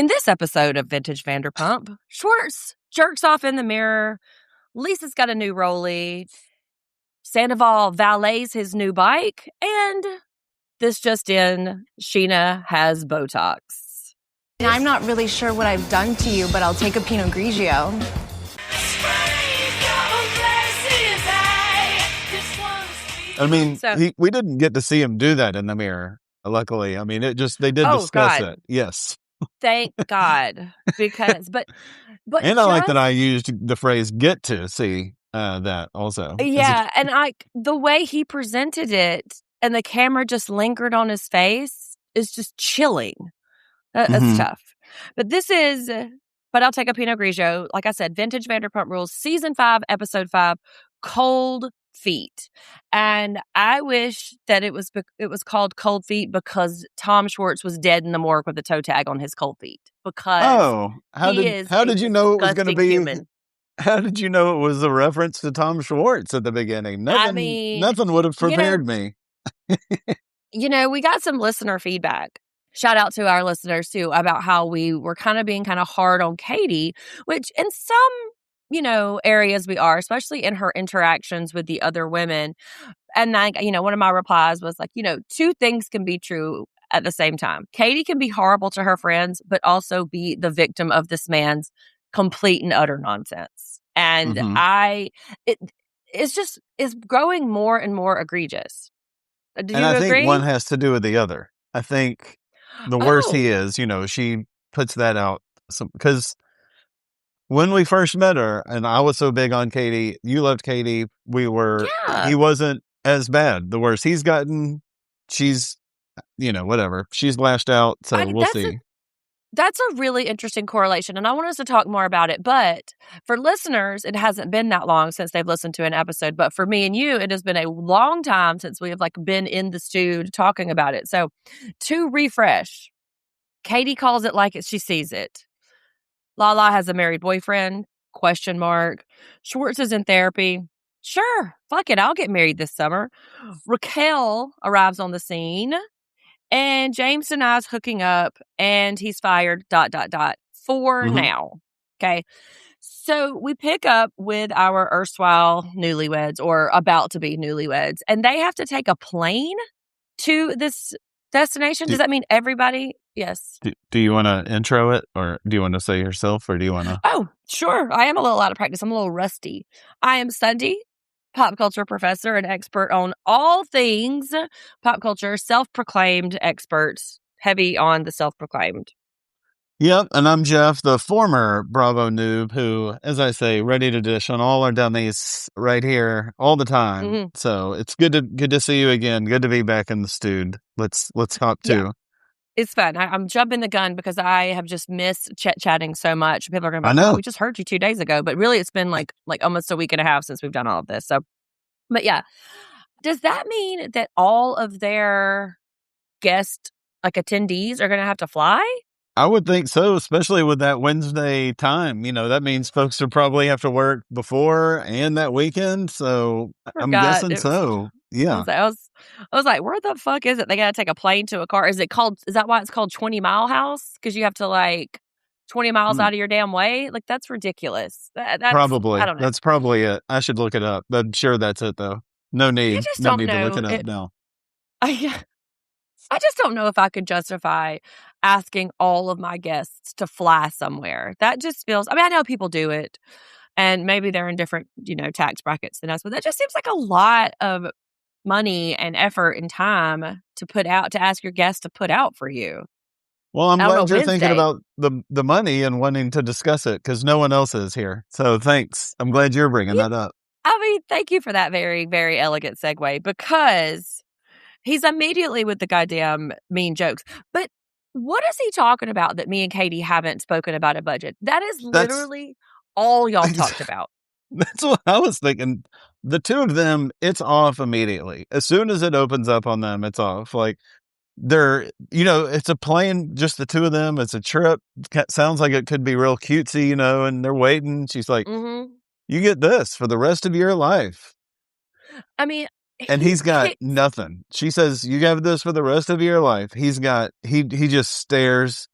In this episode of Vintage Vanderpump, Schwartz jerks off in the mirror. Lisa's got a new rollie. Sandoval valets his new bike. And this just in, Sheena has Botox. I'm not really sure what I've done to you, but I'll take a Pinot Grigio. I mean, we didn't get to see him do that in the mirror, luckily. I mean, they did discuss it. Yes. Thank God. But and I like that I used the phrase "get to see" that also. Yeah, and the way he presented it, and the camera just lingered on his face is just chilling. That's tough. But I'll take a Pinot Grigio. Like I said, Vintage Vanderpump Rules, Season 5, Episode 5, Cold Feet. And I wish that it was called Cold Feet because Tom Schwartz was dead in the morgue with a toe tag on his cold feet. Because how did you know it was going to be? Human. How did you know it was a reference to Tom Schwartz at the beginning? Nothing would have prepared me. We got some listener feedback. Shout out to our listeners too about how we were kind of being kind of hard on Katie, which in some areas we are, especially in her interactions with the other women. And one of my replies was like, two things can be true at the same time. Katie can be horrible to her friends, but also be the victim of this man's complete and utter nonsense. And it's growing more and more egregious. Do you agree? I think one has to do with the other. I think the worse he is, she puts that out because when we first met her, and I was so big on Katie, you loved Katie. He wasn't as bad. The worse he's gotten, she's, whatever. She's lashed out. So we'll see. That's a really interesting correlation. And I want us to talk more about it. But for listeners, it hasn't been that long since they've listened to an episode. But for me and you, it has been a long time since we have been in the stew talking about it. So to refresh, Katie calls it like she sees it. Lala has a married boyfriend, ? Schwartz is in therapy. Sure, fuck it, I'll get married this summer. Raquel arrives on the scene, and James denies hooking up, and he's fired, ... for now. Okay, so we pick up with our erstwhile newlyweds, or about to be newlyweds, and they have to take a plane to this destination. Does that mean everybody? Yes. Do you want to intro it, or do you want to say yourself, or do you want to? Oh, sure. I am a little out of practice. I'm a little rusty. I am Sunday, pop culture professor and expert on all things pop culture, self-proclaimed expert, heavy on the self-proclaimed. Yep, and I'm Jeff, the former Bravo noob who, as I say, ready to dish on all our dummies right here all the time. So it's good to see you again. Good to be back in the stew. Let's talk too. Yeah. It's fun. I'm jumping the gun because I have just missed chatting so much. People are going to be like, we just heard you 2 days ago. But really, it's been like almost a week and a half since we've done all of this. So, but yeah. Does that mean that all of their guest attendees are going to have to fly? I would think so, especially with that Wednesday time. That means folks will probably have to work before and that weekend. So I'm guessing so. Yeah. I was like, where the fuck is it? They got to take a plane to a car. Is that why it's called 20 Mile House? Because you have to 20 miles out of your damn way? That's ridiculous. That's, probably. I don't know. That's probably it. I should look it up. I'm sure that's it though. No need. No need to look it up now. I just don't know if I could justify asking all of my guests to fly somewhere. That just feels, I know people do it and maybe they're in different, tax brackets than us, but that just seems like a lot of money and effort and time to ask your guests to put out for you. Well, I'm glad you're thinking about the money and wanting to discuss it because no one else is here. So thanks. I'm glad you're bringing that up. Thank you for that very, very elegant segue because he's immediately with the goddamn mean jokes. But what is he talking about that me and Katie haven't spoken about a budget? That is literally all y'all talked about. That's what I was thinking. The two of them, it's off immediately. As soon as it opens up on them, it's off. They're, it's a plane, just the two of them. It's a trip. Sounds like it could be real cutesy, and they're waiting. She's like, you get this for the rest of your life. And he's got nothing. She says, you have this for the rest of your life. He just stares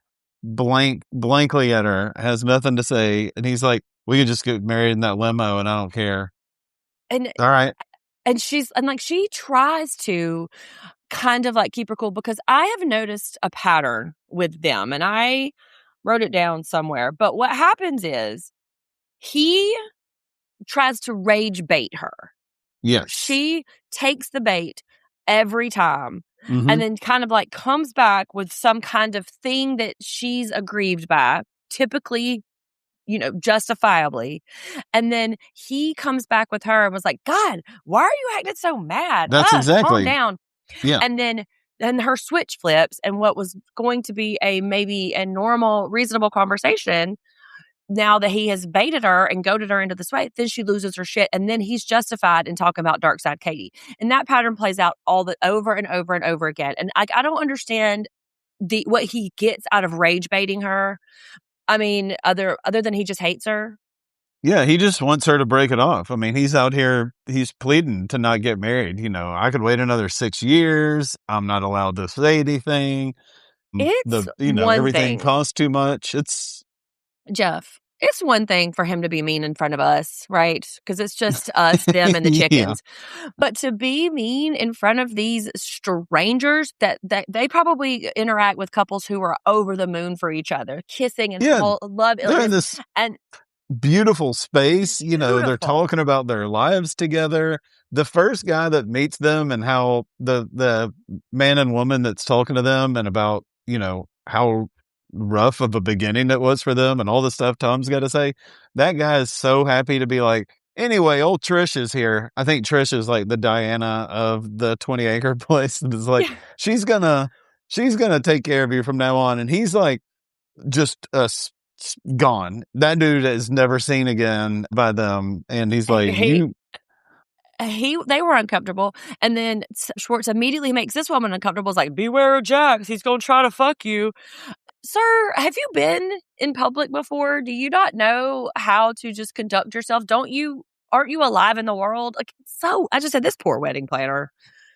blankly at her, has nothing to say, and he's like, "We could just get married in that limo, and I don't care." And All right. and she tries to kind of like keep her cool, because I have noticed a pattern with them, and I wrote it down somewhere. But what happens is he tries to rage bait her. Yes. She takes the bait every time, Mhm. and then kind of like comes back with some kind of thing that she's aggrieved by, typically, justifiably. And then he comes back with her and was like, "God, why are you acting so mad? That's Calm exactly. down." Yeah. And then her switch flips, and what was going to be maybe a normal, reasonable conversation, now that he has baited her and goaded her into this way, then she loses her shit. And then he's justified in talking about dark side Katie. And that pattern plays out over and over and over again. And I don't understand what he gets out of rage baiting her. I mean, other than he just hates her. Yeah, he just wants her to break it off. I mean, he's out here, he's pleading to not get married. I could wait another 6 years. I'm not allowed to say anything. It's one Everything thing. costs too much. Jeff, it's one thing for him to be mean in front of us, right? Because it's just us, them, and the chickens. Yeah. But to be mean in front of these strangers that they probably interact with couples who are over the moon for each other, kissing and love. They're in this beautiful space. They're talking about their lives together. The first guy that meets them, and how the man and woman that's talking to them, and about, how rough of a beginning it was for them, and all the stuff Tom's got to say, that guy is so happy to be like, "Anyway, old Trish is here." I think Trish is like the Diana of the 20-acre place. It's like, she's gonna take care of you from now on. And he's like, just gone. That dude is never seen again by them. And he's like, they were uncomfortable, and then Schwartz immediately makes this woman uncomfortable. It's like, "Beware of Jax, he's gonna try to fuck you." Sir, have you been in public before? Do you not know how to just conduct yourself? Aren't you alive in the world? Like, so I just said, this poor wedding planner.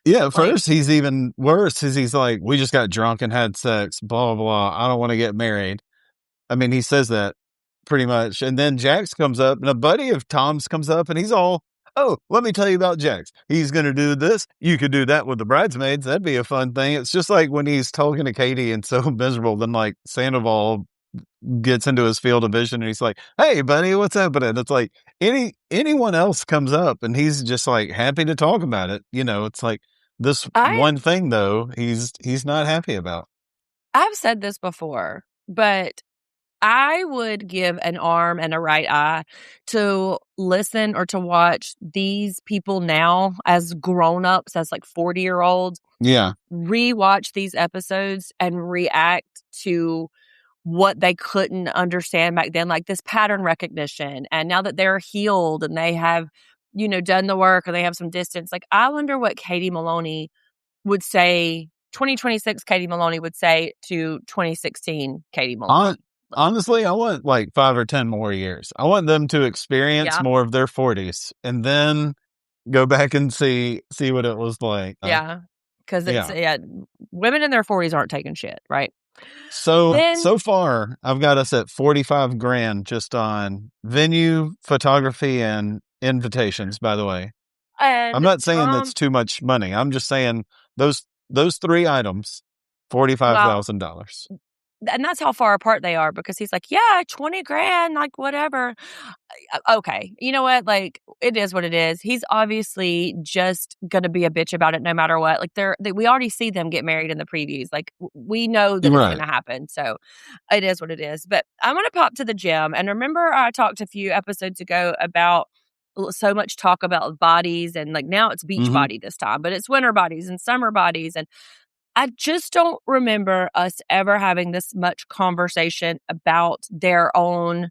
Yeah, first he's even worse, is he's like, "We just got drunk and had sex, blah, blah, blah. I don't want to get married." I mean, he says that pretty much. And then Jax comes up, and a buddy of Tom's comes up, and he's all, "Oh, let me tell you about Jax. He's going to do this. You could do that with the bridesmaids. That'd be a fun thing." It's just like when he's talking to Katie and so miserable, then like Sandoval gets into his field of vision, and he's like, "Hey, buddy, what's happening?" It's like anyone else comes up, and he's just like happy to talk about it. It's like this one thing, though, he's not happy about. I've said this before, but I would give an arm and a right eye to listen or to watch these people now as grown-ups, as like 40-year-olds. Yeah. Rewatch these episodes and react to what they couldn't understand back then, like this pattern recognition. And now that they're healed and they have, done the work, or they have some distance, like, I wonder what Katie Maloney would say, 2026 Katie Maloney would say to 2016 Katie Maloney. Honestly, I want like 5 or 10 more years. I want them to experience more of their 40s, and then go back and see what it was like. Yeah, because women in their 40s aren't taking shit, right? So far, I've got us at $45,000 just on venue, photography, and invitations. By the way, I'm not saying that's too much money. I'm just saying those 3 items, $45,000. And that's how far apart they are, because he's like, "Yeah, $20,000, like, whatever." Okay, you know what? Like, it is what it is. He's obviously just gonna be a bitch about it no matter what. Like, we already see them get married in the previews. Like, we know that it's gonna happen. So it is what it is. But I'm gonna pop to the gym. And remember, I talked a few episodes ago about so much talk about bodies, and like now it's beach body this time, but it's winter bodies and summer bodies. And I just don't remember us ever having this much conversation about their own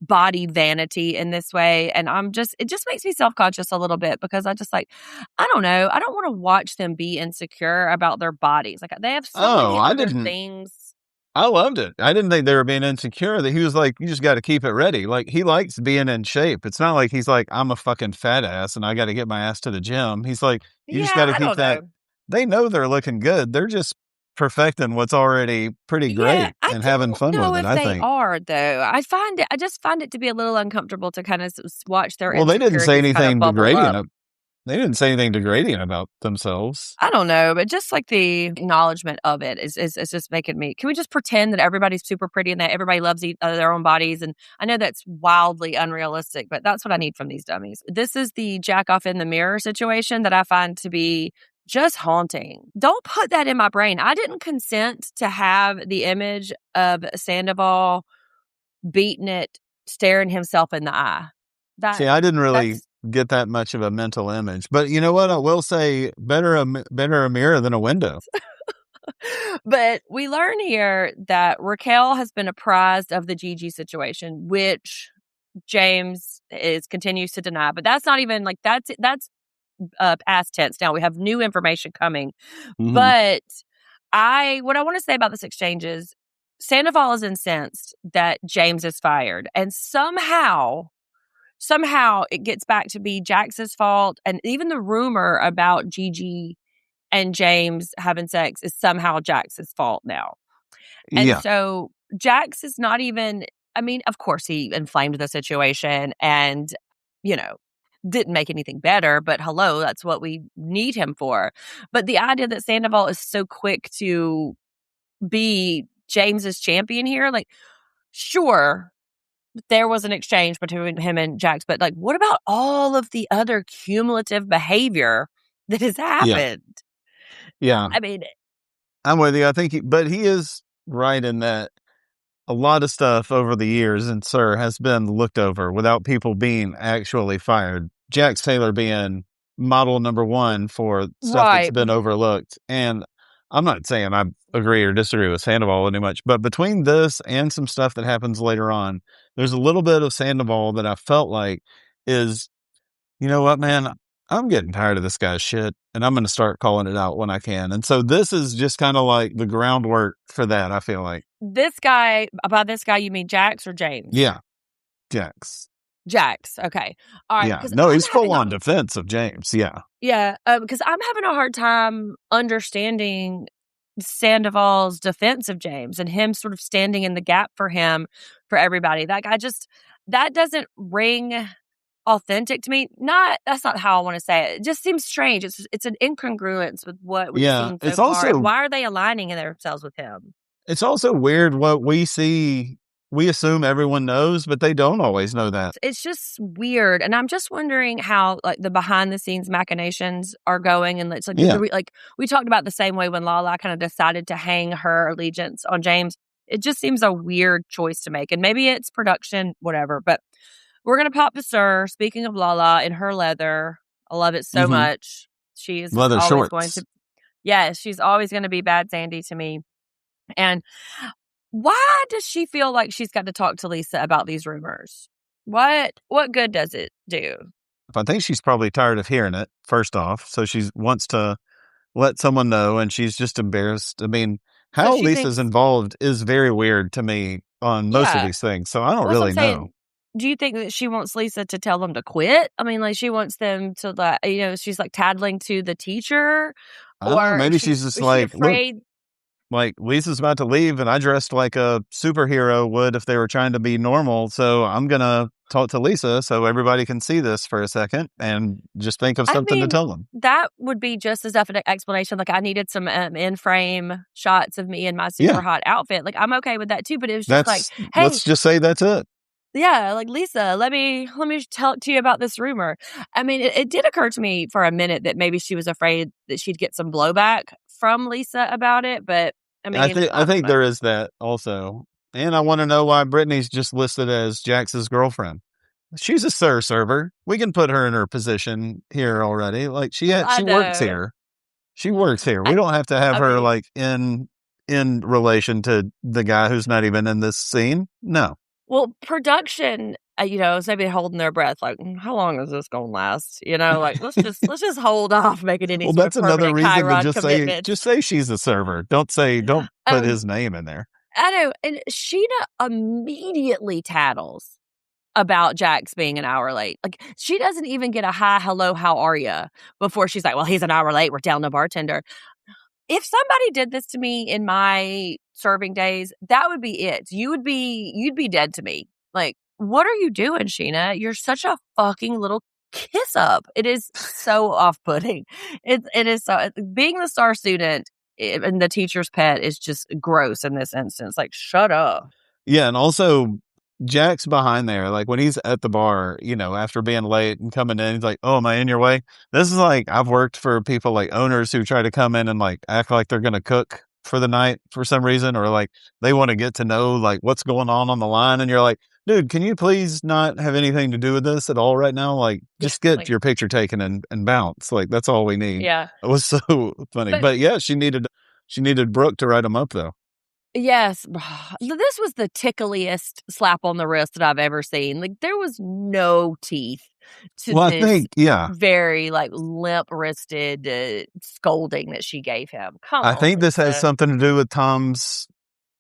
body vanity in this way. And it just makes me self-conscious a little bit, because I just like, I don't know. I don't want to watch them be insecure about their bodies. Like, they have so many other things. I loved it. I didn't think they were being insecure. That he was like, "You just got to keep it ready." Like, he likes being in shape. It's not like he's like, "I'm a fucking fat ass and I got to get my ass to the gym." He's like, "You just got to keep that." They know they're looking good. They're just perfecting what's already pretty great and having fun with it, I they think. are, though. I just find it to be a little uncomfortable to kind of watch their Well, they didn't say insecurities kind of anything bubble degrading. up. They didn't say anything degrading about themselves. I don't know, but just like the acknowledgement of it is just making me. Can we just pretend that everybody's super pretty and that everybody loves their own bodies? And I know that's wildly unrealistic, but that's what I need from these dummies. This is the jack off in the mirror situation that I find to be just haunting. Don't put that in my brain. I didn't consent to have the image of Sandoval beating it, staring himself in the eye. See, I didn't really get that much of a mental image, but you know what? I will say better a mirror than a window. But we learn here that Raquel has been apprised of the Gigi situation, which James continues to deny. But that's not even like that's past tense. Now we have new information coming. Mhm. But what I want to say about this exchange is Sandoval is incensed that James is fired, and somehow it gets back to be Jax's fault. And even the rumor about Gigi and James having sex is somehow Jax's fault now. And so Jax is not even, I mean, of course he inflamed the situation and, didn't make anything better, but hello, that's what we need him for. But the idea that Sandoval is so quick to be James's champion here, like, sure, there was an exchange between him and Jax, but like, what about all of the other cumulative behavior that has happened? Yeah. I mean, I'm with you. I think he is right in that a lot of stuff over the years in Sir has been looked over without people being actually fired. Jax Taylor being model number one for stuff that's been overlooked. And I'm not saying I agree or disagree with Sandoval any much, but between this and some stuff that happens later on, there's a little bit of Sandoval that I felt like is, you know what, man, I'm getting tired of this guy's shit and I'm going to start calling it out when I can. And so this is just kind of like the groundwork for that, I feel like. By this guy, you mean Jax or James? Yeah. Jax. Okay. All right. Yeah. No, he's full on defense of James. Yeah. Yeah. Because I'm having a hard time understanding Sandoval's defense of James and him sort of standing in the gap for him, for everybody. That doesn't ring authentic to me. That's not how I want to say it. It just seems strange. It's an incongruence with what we've seen so far. Also, why are they aligning themselves with him? It's also weird what we see. We assume everyone knows, but they don't always know that. It's just weird. And I'm just wondering how like the behind the scenes machinations are going. And it's like, we talked about the same way when Lala kind of decided to hang her allegiance on James. It just seems a weird choice to make. And maybe it's production, whatever. But we're going to pop to Sir. Speaking of Lala in her leather, I love it so much. She is leather always shorts. going to, she's always going to be Bad Sandy to me. And why does she feel like she's got to talk to Lisa about these rumors? What good does it do? I think she's probably tired of hearing it, first off. So she wants to let someone know, and she's just embarrassed. I mean, how Lisa's involved is very weird to me on most of these things. So I don't really know. Do you think that she wants Lisa to tell them to quit? I mean, like she wants them to, she's like tattling to the teacher? Or maybe she's just like, afraid. Look, like Lisa's about to leave and I dressed like a superhero would if they were trying to be normal. So I'm going to talk to Lisa so everybody can see this for a second and just think of something to tell them. That would be just as definite explanation. Like I needed some in-frame shots of me in my super hot outfit. Like I'm okay with that too. But it was just hey, let's just say that's it. Yeah, like Lisa, let me talk to you about this rumor. I mean, it did occur to me for a minute that maybe she was afraid that she'd get some blowback from Lisa about it, but I mean, I think there is that also. And I want to know why Brittany's just listed as Jax's girlfriend. She's a Sir server. We can put her in her position here already. Like she works here. She works here. We don't have to have her like in relation to the guy who's not even in this scene. No. Well, production, is maybe holding their breath, like, how long is this going to last? Like let's just hold off making any. Well, that's another reason Chiron to just say she's a server. Don't put his name in there. I know, and Sheena immediately tattles about Jax being an hour late. Like she doesn't even get a hi, hello, how are you? Before she's like, well, he's an hour late. We're down the bartender. if somebody did this to me in my serving days, that would be it. You'd be dead to me. Like, what are you doing, Sheena? You're such a fucking little kiss up. It is so off-putting. It is so, being the star student and the teacher's pet is just gross in this instance. Like, shut up. Yeah, and also Jack's behind there. Like when he's at the bar, after being late and coming in, he's like, "Oh, am I in your way?" This is like I've worked for people like owners who try to come in and like act like they're gonna cook for the night for some reason, or like they want to get to know like what's going on the line, and you're like, "Dude, can you please not have anything to do with this at all right now? Like, just get your picture taken and bounce. Like that's all we need." Yeah, it was so funny, but yeah, she needed Brooke to write him up though. yes. This was the tickliest slap on the wrist that I've ever seen. Like, there was no teeth to Well, I this think, yeah. very, like, limp-wristed scolding that she gave him. Come I on, think this has Lisa. something to do with Tom's.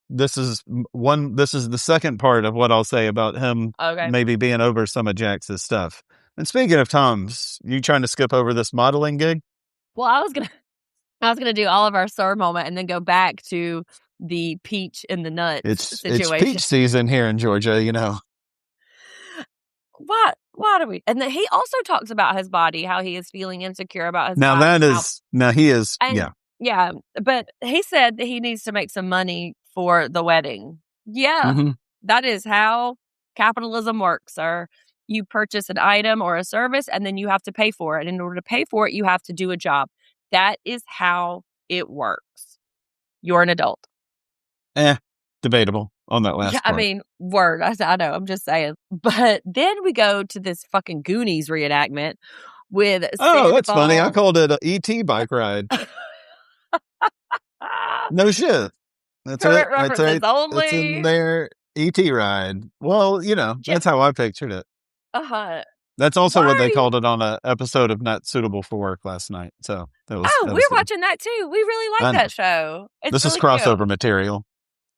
This is the second part of what I'll say about him Okay. maybe being over some of Jax's stuff. And speaking of Tom's, you trying to skip over this modeling gig? Well, I was gonna do all of our sir moment and then go back to the peach in the nuts situation. It's peach season here in Georgia, Why do we? And then he also talks about his body, how he is feeling insecure about his Now body. He is, And, yeah. Yeah, but he said that he needs to make some money for the wedding. Yeah, Mm-hmm. That is how capitalism works, sir. You purchase an item or a service, and then you have to pay for it. And in order to pay for it, you have to do a job. That is how it works. You're an adult. Debatable on that last part. I mean, word. I know. I'm just saying. But then we go to this fucking Goonies reenactment with Sandoval. That's funny. I Sandoval. called it an ET bike ride. No shit. That's Current it. That's references right. only. It's in there. ET ride. Well, that's how I pictured it. Uh-huh. That's also what they called it on an episode of Not Suitable for Work last night. So that was. We're watching that too. We really like that show. This is crossover material.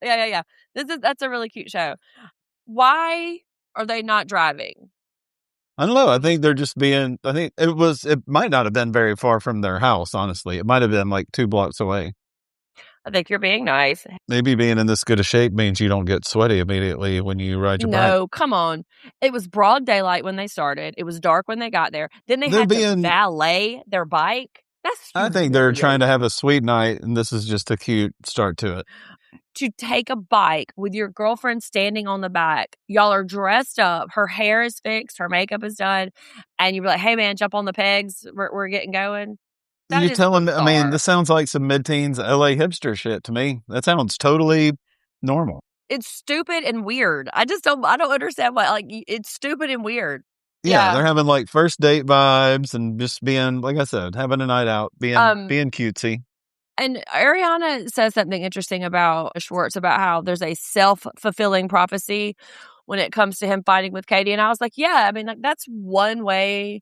Yeah. That's a really cute show. Why are they not driving? I don't know. I think they're just being. I think it might not have been very far from their house. Honestly, it might have been like 2 blocks away. I think you're being nice. Maybe being in this good a shape means you don't get sweaty immediately when you ride your bike. No, come on. It was broad daylight when they started. It was dark when they got there. Then they had to valet their bike. I think they're trying to have a sweet night, and this is just a cute start to it. To take a bike with your girlfriend standing on the back. Y'all are dressed up. Her hair is fixed. Her makeup is done. And you're like, hey, man, jump on the pegs. We're getting going. You're telling me, I mean, this sounds like some mid-teens LA hipster shit to me. That sounds totally normal. It's stupid and weird. I don't understand why. Like, it's stupid and weird. Yeah, they're having like first date vibes and just being, like I said, having a night out, being cutesy. And Ariana says something interesting about Schwartz, about how there's a self-fulfilling prophecy when it comes to him fighting with Katie. And I was like, yeah, I mean, like, that's one way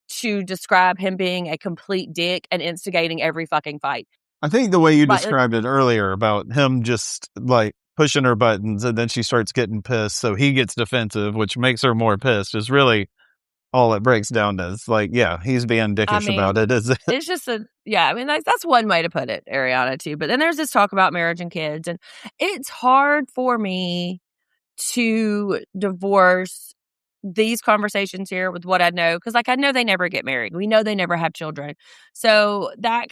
to describe him being a complete dick and instigating every fucking fight. I think the way you described it earlier about him just like pushing her buttons and then she starts getting pissed, so he gets defensive, which makes her more pissed, is really all it breaks down to. It's like, yeah, he's being dickish about it. It's just I mean, that's one way to put it, Ariana, too. But then there's this talk about marriage and kids, and it's hard for me to divorce these conversations here with what I know, because like I know they never get married. We know they never have children. So that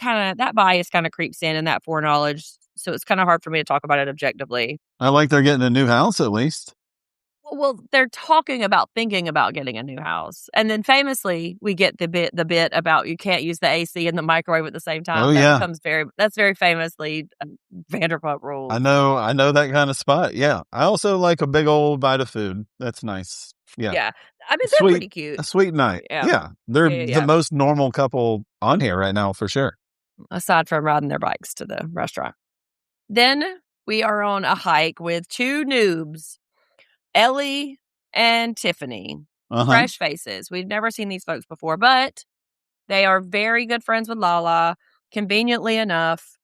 bias kind of creeps in and that foreknowledge. So it's kind of hard for me to talk about it objectively. I like they're getting a new house at least. Well, they're talking about thinking about getting a new house. And then famously, we get the bit about you can't use the AC and the microwave at the same time. Oh, yeah. That's very famously Vanderpump Rules. I know that kind of spot. Yeah. I also like a big old bite of food. That's nice. Yeah. Yeah. I mean, they're pretty cute. A sweet night. Yeah. They're the most normal couple on here right now, for sure. Aside from riding their bikes to the restaurant. Then we are on a hike with 2 noobs, Ellie and Tiffany. Fresh faces. We've never seen these folks before, but they are very good friends with Lala, conveniently enough.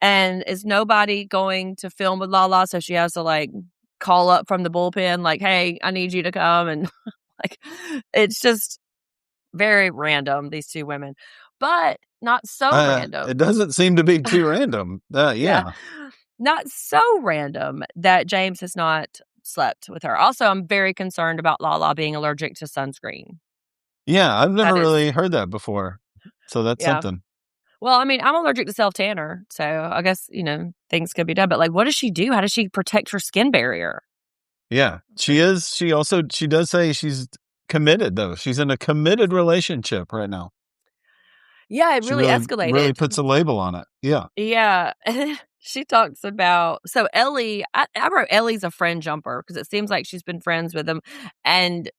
And is nobody going to film with Lala, so she has to like call up from the bullpen like, hey, I need you to come. And like, it's just very random, these 2 women. But not so random. It doesn't seem to be too random. Yeah. Not so random that James has not slept with her. Also, I'm very concerned about Lala being allergic to sunscreen. Yeah, I've never really heard that before. So that's something. Well, I mean, I'm allergic to self-tanner, so I guess, things could be done. But, like, what does she do? How does she protect her skin barrier? Yeah, she is. She does say she's committed, though. She's in a committed relationship right now. Yeah, it really escalated. Really puts a label on it. Yeah. Yeah. She talks about, so Ellie, I wrote Ellie's a friend jumper because it seems like she's been friends with him. And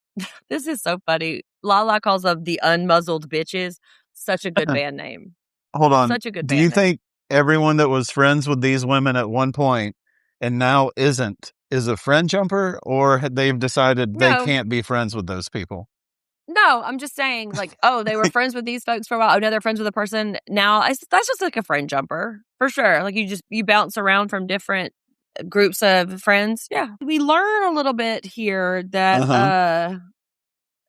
this is so funny. Lala calls them the Unmuzzled Bitches. Such a good band name. Hold on. Such a good Do band you name. think everyone that was friends with these women at one point and now isn't is a friend jumper, or had they've decided they can't be friends with those people? No, I'm just saying, like, oh, they were friends with these folks for a while. Oh, now they're friends with a person now. That's just like a friend jumper for sure. Like you bounce around from different groups of friends. Yeah, we learn a little bit here that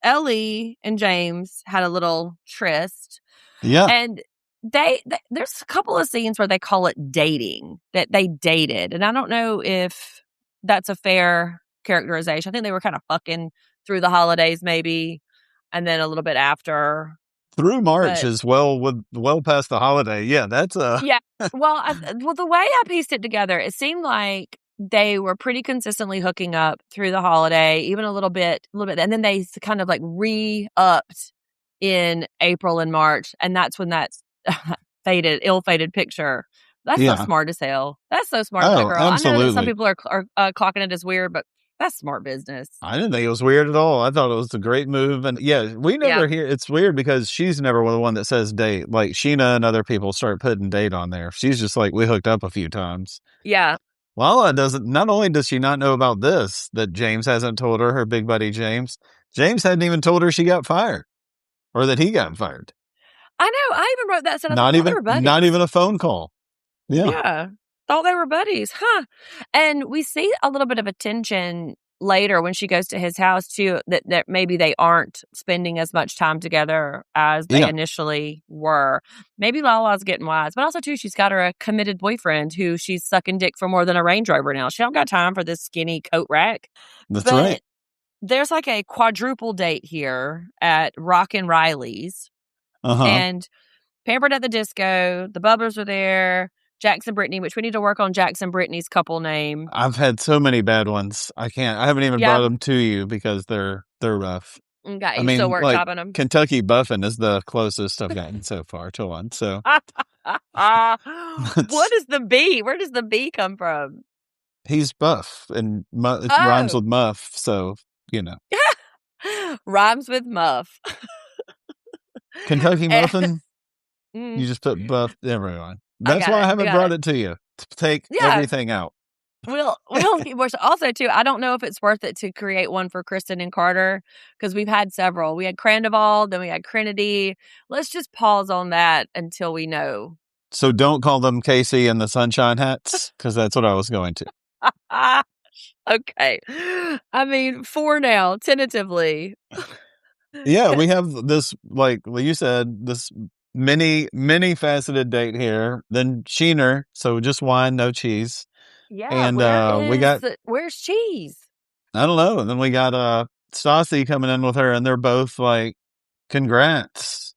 Ellie and James had a little tryst. Yeah, and there's a couple of scenes where they call it dating, that they dated, and I don't know if that's a fair characterization. I think they were kind of fucking through the holidays, maybe. And then a little bit after. Through March as well, well past the holiday. Yeah, that's yeah. Well, the way I pieced it together, it seemed like they were pretty consistently hooking up through the holiday, even a little bit, and then they kind of like re-upped in April and March, and that's when that ill-fated picture. That's so smart as hell. That's so smart, that girl. Absolutely. I know that some people are clocking it as weird, but that's smart business. I didn't think it was weird at all. I thought it was a great move. And yeah, we never hear. It's weird because she's never the one that says date. Like Sheena and other people start putting date on there. She's just like, we hooked up a few times. Yeah. Lala doesn't. Not only does she not know about this, that James hasn't told her big buddy James hadn't even told her she got fired or that he got fired. I know. I even wrote that. So not even a phone call. Yeah. Thought they were buddies, huh? And we see a little bit of a tension later when she goes to his house too, that maybe they aren't spending as much time together as they initially were. Maybe Lala's getting wise, but also too, she's got her a committed boyfriend who she's sucking dick for more than a Range Rover now. She don't got time for this skinny coat rack. That's right. There's like a quadruple date here at Rock and Riley's. And Pampered at the Disco, the Bubblers are there. Jackson Brittany, which we need to work on Jackson Brittany's couple name. I've had so many bad ones. I haven't even brought them to you because they're rough. Okay, I mean, still workshopping them. Kentucky Buffin is the closest I've gotten so far to one. So, what is the B? Where does the B come from? He's buff and it rhymes with muff. So, rhymes with muff. Kentucky Muffin. You just put buff. Everyone. That's why I haven't brought it to you, to take everything out. We'll keep worse. Also, too, I don't know if it's worth it to create one for Kristen and Carter because we've had several. We had Crandoval, then we had Crinity. Let's just pause on that until we know. So don't call them Casey and the Sunshine Hats because that's what I was going to. Okay. I mean, for now, tentatively. Yeah, we have this, like you said, this many faceted date here. Then Sheener, so just wine, no cheese. Yeah, and we got where's cheese? I don't know. And then we got Stassi coming in with her, and they're both like, "Congrats."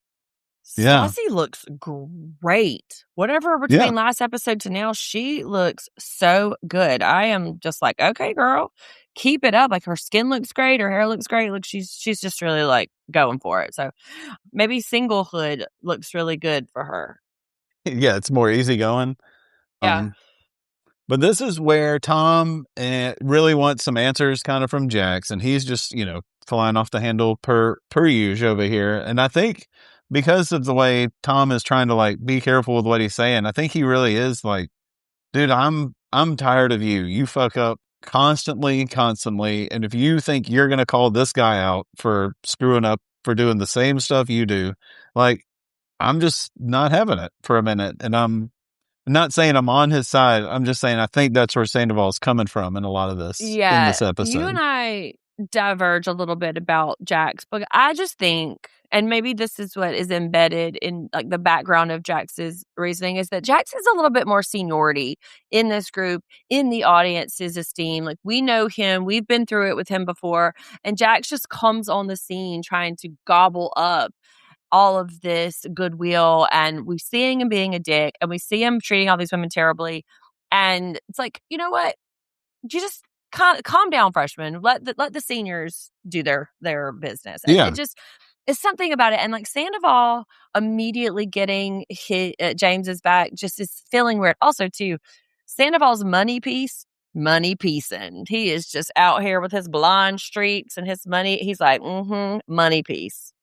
Stassi looks great. Whatever between last episode to now, she looks so good. I am just like, okay, girl, keep it up. Like her skin looks great, her hair looks great. Look, she's just really like going for it. So maybe singlehood looks really good for her. Yeah, it's more easygoing. Yeah. But this is where Tom really wants some answers kind of from Jax, and he's just, flying off the handle per usual over here. And I think because of the way Tom is trying to like be careful with what he's saying, I think he really is like, dude, I'm tired of you. You fuck up constantly. And if you think you're going to call this guy out for screwing up, for doing the same stuff you do, like, I'm just not having it for a minute. And I'm not saying I'm on his side. I'm just saying I think that's where Sandoval's coming from in a lot of this in this episode. You and I diverge a little bit about Jax, but I just think, and maybe this is what is embedded in like the background of Jax's reasoning, is that Jax has a little bit more seniority in this group, in the audience's esteem. Like, we know him, we've been through it with him before, and Jax just comes on the scene trying to gobble up all of this goodwill, and we see him being a dick, and we see him treating all these women terribly. And it's like, you know what? You just calm down, freshmen. Let the seniors do their business. And Yeah. it just, it's something about it. And like Sandoval immediately getting hit James's back just is feeling weird. Also, too, Sandoval's money piecing. He is just out here with his blonde streaks and his money. He's like, money piece.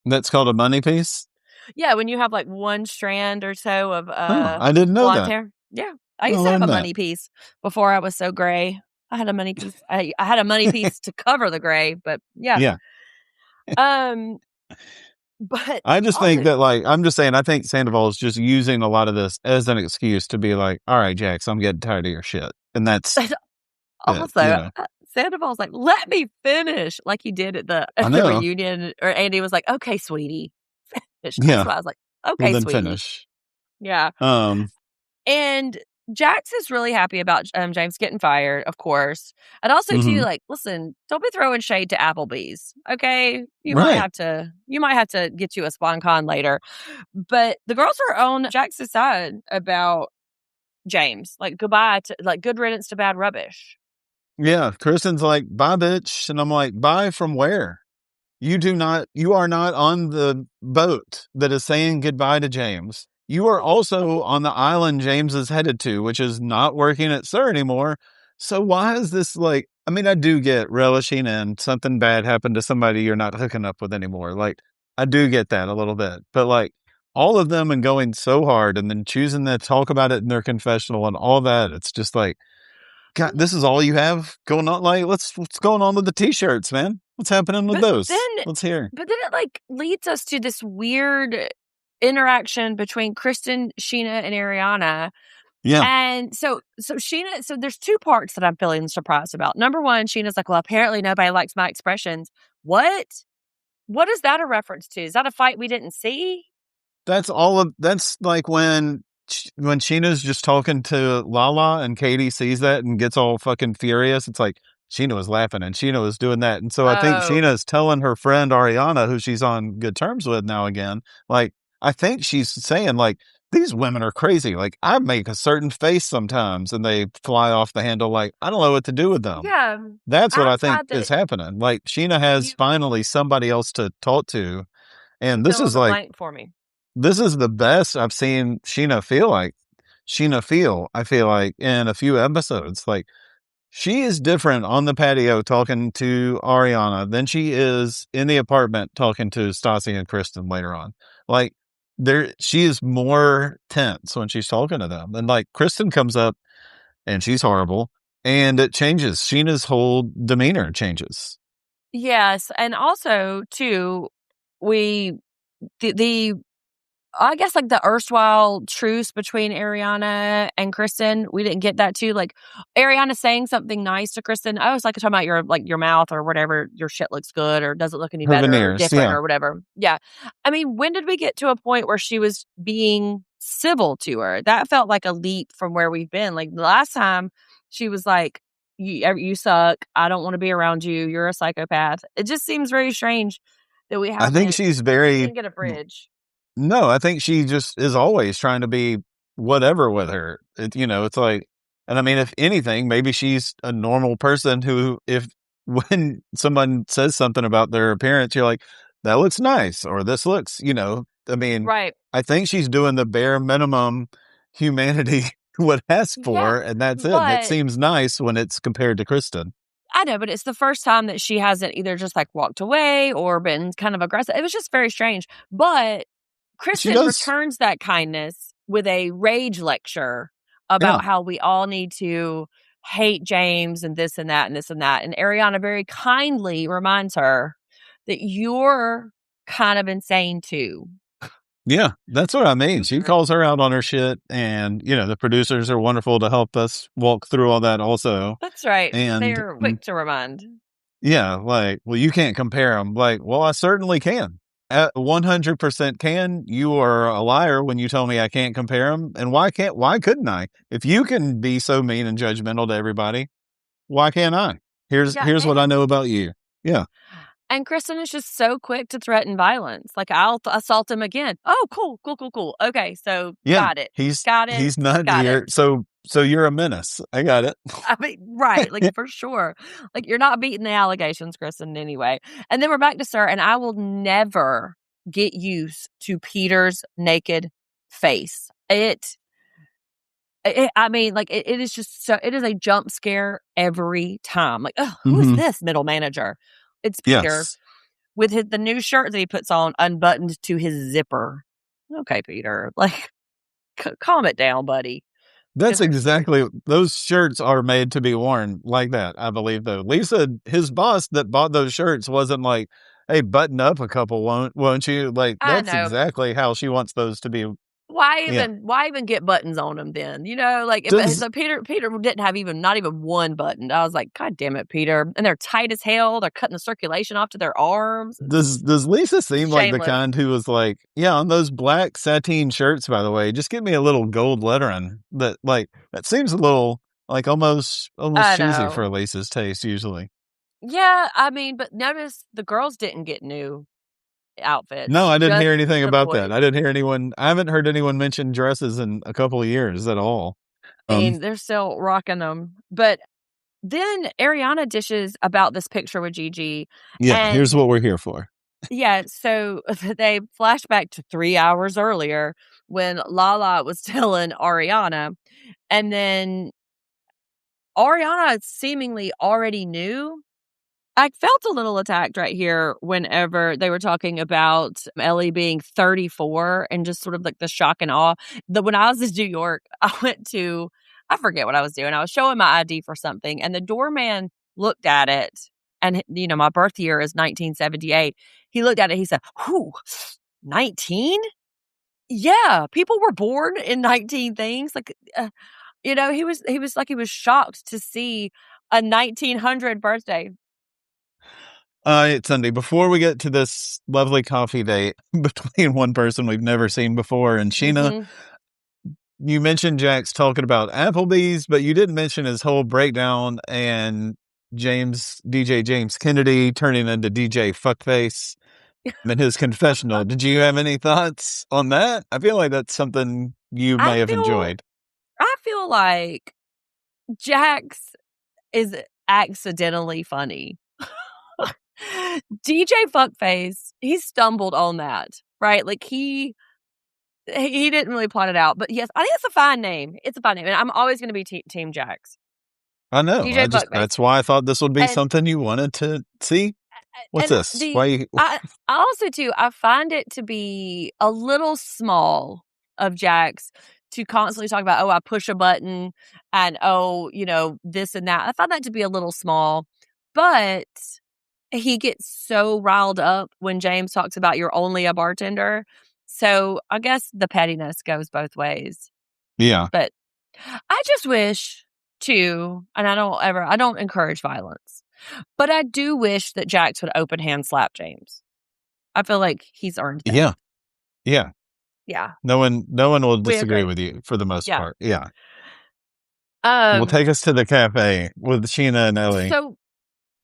That's called a money piece? Yeah, when you have like one strand or so of I didn't know blonde that. hair. Yeah. I used to have a money piece before I was so gray. I had a money piece. I had a money piece to cover the gray, but yeah. Yeah. But I just think that, like, I'm just saying, I think Sandoval is just using a lot of this as an excuse to be like, all right, Jax, I'm getting tired of your shit. And that's also, Sandoval's like, let me finish, like he did at the reunion. Or Andy was like, okay, sweetie, finish. Yeah. That's why I was like, okay, then sweetie. Finish. Yeah. And Jax is really happy about James getting fired, of course. And also, too, like, listen, don't be throwing shade to Applebee's, okay? You might have to get you a SponCon later. But the girls are on Jax's side about James. Like, goodbye to, like, good riddance to bad rubbish. Yeah. Kristen's like, bye, bitch. And I'm like, bye from where? You are not on the boat that is saying goodbye to James. You are also on the island James is headed to, which is not working at SUR anymore. So why is this like, I mean, I do get relishing in something bad happened to somebody you're not hooking up with anymore. Like, I do get that a little bit. But like, all of them and going so hard and then choosing to talk about it in their confessional and all that, it's just like, God, this is all you have going on? Like, what's going on with the t-shirts, man? What's happening with those? Let's hear. But then it like leads us to this weird interaction between Kristen, Sheena, and Ariana. Yeah. And so Sheena, so there's two parts that I'm feeling surprised about. Number one, Sheena's like, well, apparently nobody likes my expressions. What is that a reference to? Is that a fight we didn't see? That's like when Sheena's just talking to Lala and Katie sees that and gets all fucking furious. It's like, Sheena was laughing and Sheena was doing that. And so I think Sheena's telling her friend Ariana, who she's on good terms with now again, like, I think she's saying, like, these women are crazy. Like, I make a certain face sometimes and they fly off the handle. Like, I don't know what to do with them. Yeah. That's what I think is happening. Like, Sheena has finally somebody else to talk to. And this is like, blank for me. This is the best I've seen Sheena feel, I feel like, in a few episodes. Like, she is different on the patio talking to Ariana than she is in the apartment talking to Stassi and Kristen later on. Like, she is more tense when she's talking to them. And like, Kristen comes up and she's horrible and it changes. Sheena's whole demeanor changes. Yes. And also, too, I guess like the erstwhile truce between Ariana and Kristen, we didn't get that too. Like, Ariana saying something nice to Kristen. I was like talking about your mouth or whatever, your shit looks good or doesn't look any better or different or whatever. Yeah. I mean, when did we get to a point where she was being civil to her? That felt like a leap from where we've been. Like, the last time she was like, you suck. I don't want to be around you. You're a psychopath. It just seems very strange that we haven't. I think she's very get a bridge. No, I think she just is always trying to be whatever with her. It's like, and I mean, if anything, maybe she's a normal person who, when someone says something about their appearance, you're like, that looks nice, or this looks, I mean, right. I think she's doing the bare minimum humanity would ask for, and that's it. It seems nice when it's compared to Kristen. I know, but it's the first time that she hasn't either just like walked away or been kind of aggressive. It was just very strange. But Kristen returns that kindness with a rage lecture about how we all need to hate James and this and that and this and that. And Ariana very kindly reminds her that you're kind of insane too. Yeah, that's what I mean. She calls her out on her shit, and the producers are wonderful to help us walk through all that also. That's right. And they're quick to remind. Yeah, like, well, you can't compare them. Like, well, I certainly can. At 100% can. You are a liar when you tell me I can't compare them. And why couldn't I? If you can be so mean and judgmental to everybody, why can't I? Yeah, Here's what I know about you. Yeah. and Kristen is just so quick to threaten violence. Like, I'll assault him again. Oh, cool. Okay, so Yeah. got it. He's not Got it. here. So you're a menace. I got it. I mean, right, like, for sure. Like, you're not beating the allegations, Kristen, anyway. And then we're back to Sir, and I will never get used to Peter's naked face. I mean, like, it is just so, it is a jump scare every time. Like, oh, who is Mhm. this middle manager? It's Peter Yes. with the new shirt that he puts on unbuttoned to his zipper. Okay, Peter, like, calm it down, buddy. That's exactly, those shirts are made to be worn like that, I believe, though. Lisa, his boss that bought those shirts wasn't like, hey, button up a couple, won't you? Like, I that's know. exactly how she wants those to be. Why Yeah. even get buttons on them then? You know, like, Does so Peter didn't have not even one button. I was like, God damn it, Peter. And they're tight as hell. They're cutting the circulation off to their arms. does Lisa seem like the Shameless. kind who was like, yeah, on those black sateen shirts, by the way, just give me a little gold lettering. That seems a little like almost I cheesy for know. Lisa's taste usually. Yeah, I mean, but notice the girls didn't get new outfits. No, I didn't Just hear anything the about that. boys. I haven't heard anyone mention dresses in a couple of years at all. I mean, they're still rocking them. But then Ariana dishes about this picture with Gigi. Yeah, here's And what we're here for. yeah, so they flash back to 3 hours earlier when Lala was telling Ariana, and then Ariana seemingly already knew. I felt a little attacked right here whenever they were talking about Ellie being 34 and just sort of like the shock and awe. When I was in New York, I forget what I was doing. I was showing my ID for something, and the doorman looked at it. And, you know, my birth year is 1978. He looked at it. He said, "Whew, 19? Yeah, people were born in 19 things." Like, you know, he was shocked to see a 1900 birthday. It's Sunday. Before we get to this lovely coffee date between one person we've never seen before and Sheena, Mhm. you mentioned Jack's talking about Applebee's, but you didn't mention his whole breakdown and DJ James Kennedy turning into DJ Fuckface in his confessional. Did you have any thoughts on that? I feel like that's something you I may have feel enjoyed. I feel like Jax is accidentally funny. DJ Fuckface, he stumbled on that, right? Like, he didn't really plot it out, but yes, I think it's a fine name. It's a fine name, and I'm always going to be Team Jax. I know. DJ Fuckface. That's why I thought this would be And something you wanted to see. What's and this? Why you, I also too, I find it to be a little small of Jax to constantly talk about, oh, I push a button and, oh, you know, this and that. I find that to be a little small, but he gets so riled up when James talks about you're only a bartender. So I guess the pettiness goes both ways. yeah. But I just wish too, and I don't encourage violence, but I do wish that Jax would open hand slap James. I feel like he's earned that. Yeah. Yeah. Yeah. No one will We disagree agree. with you for the most Yeah. part. Yeah. Well, take us to the cafe with Sheena and Ellie. So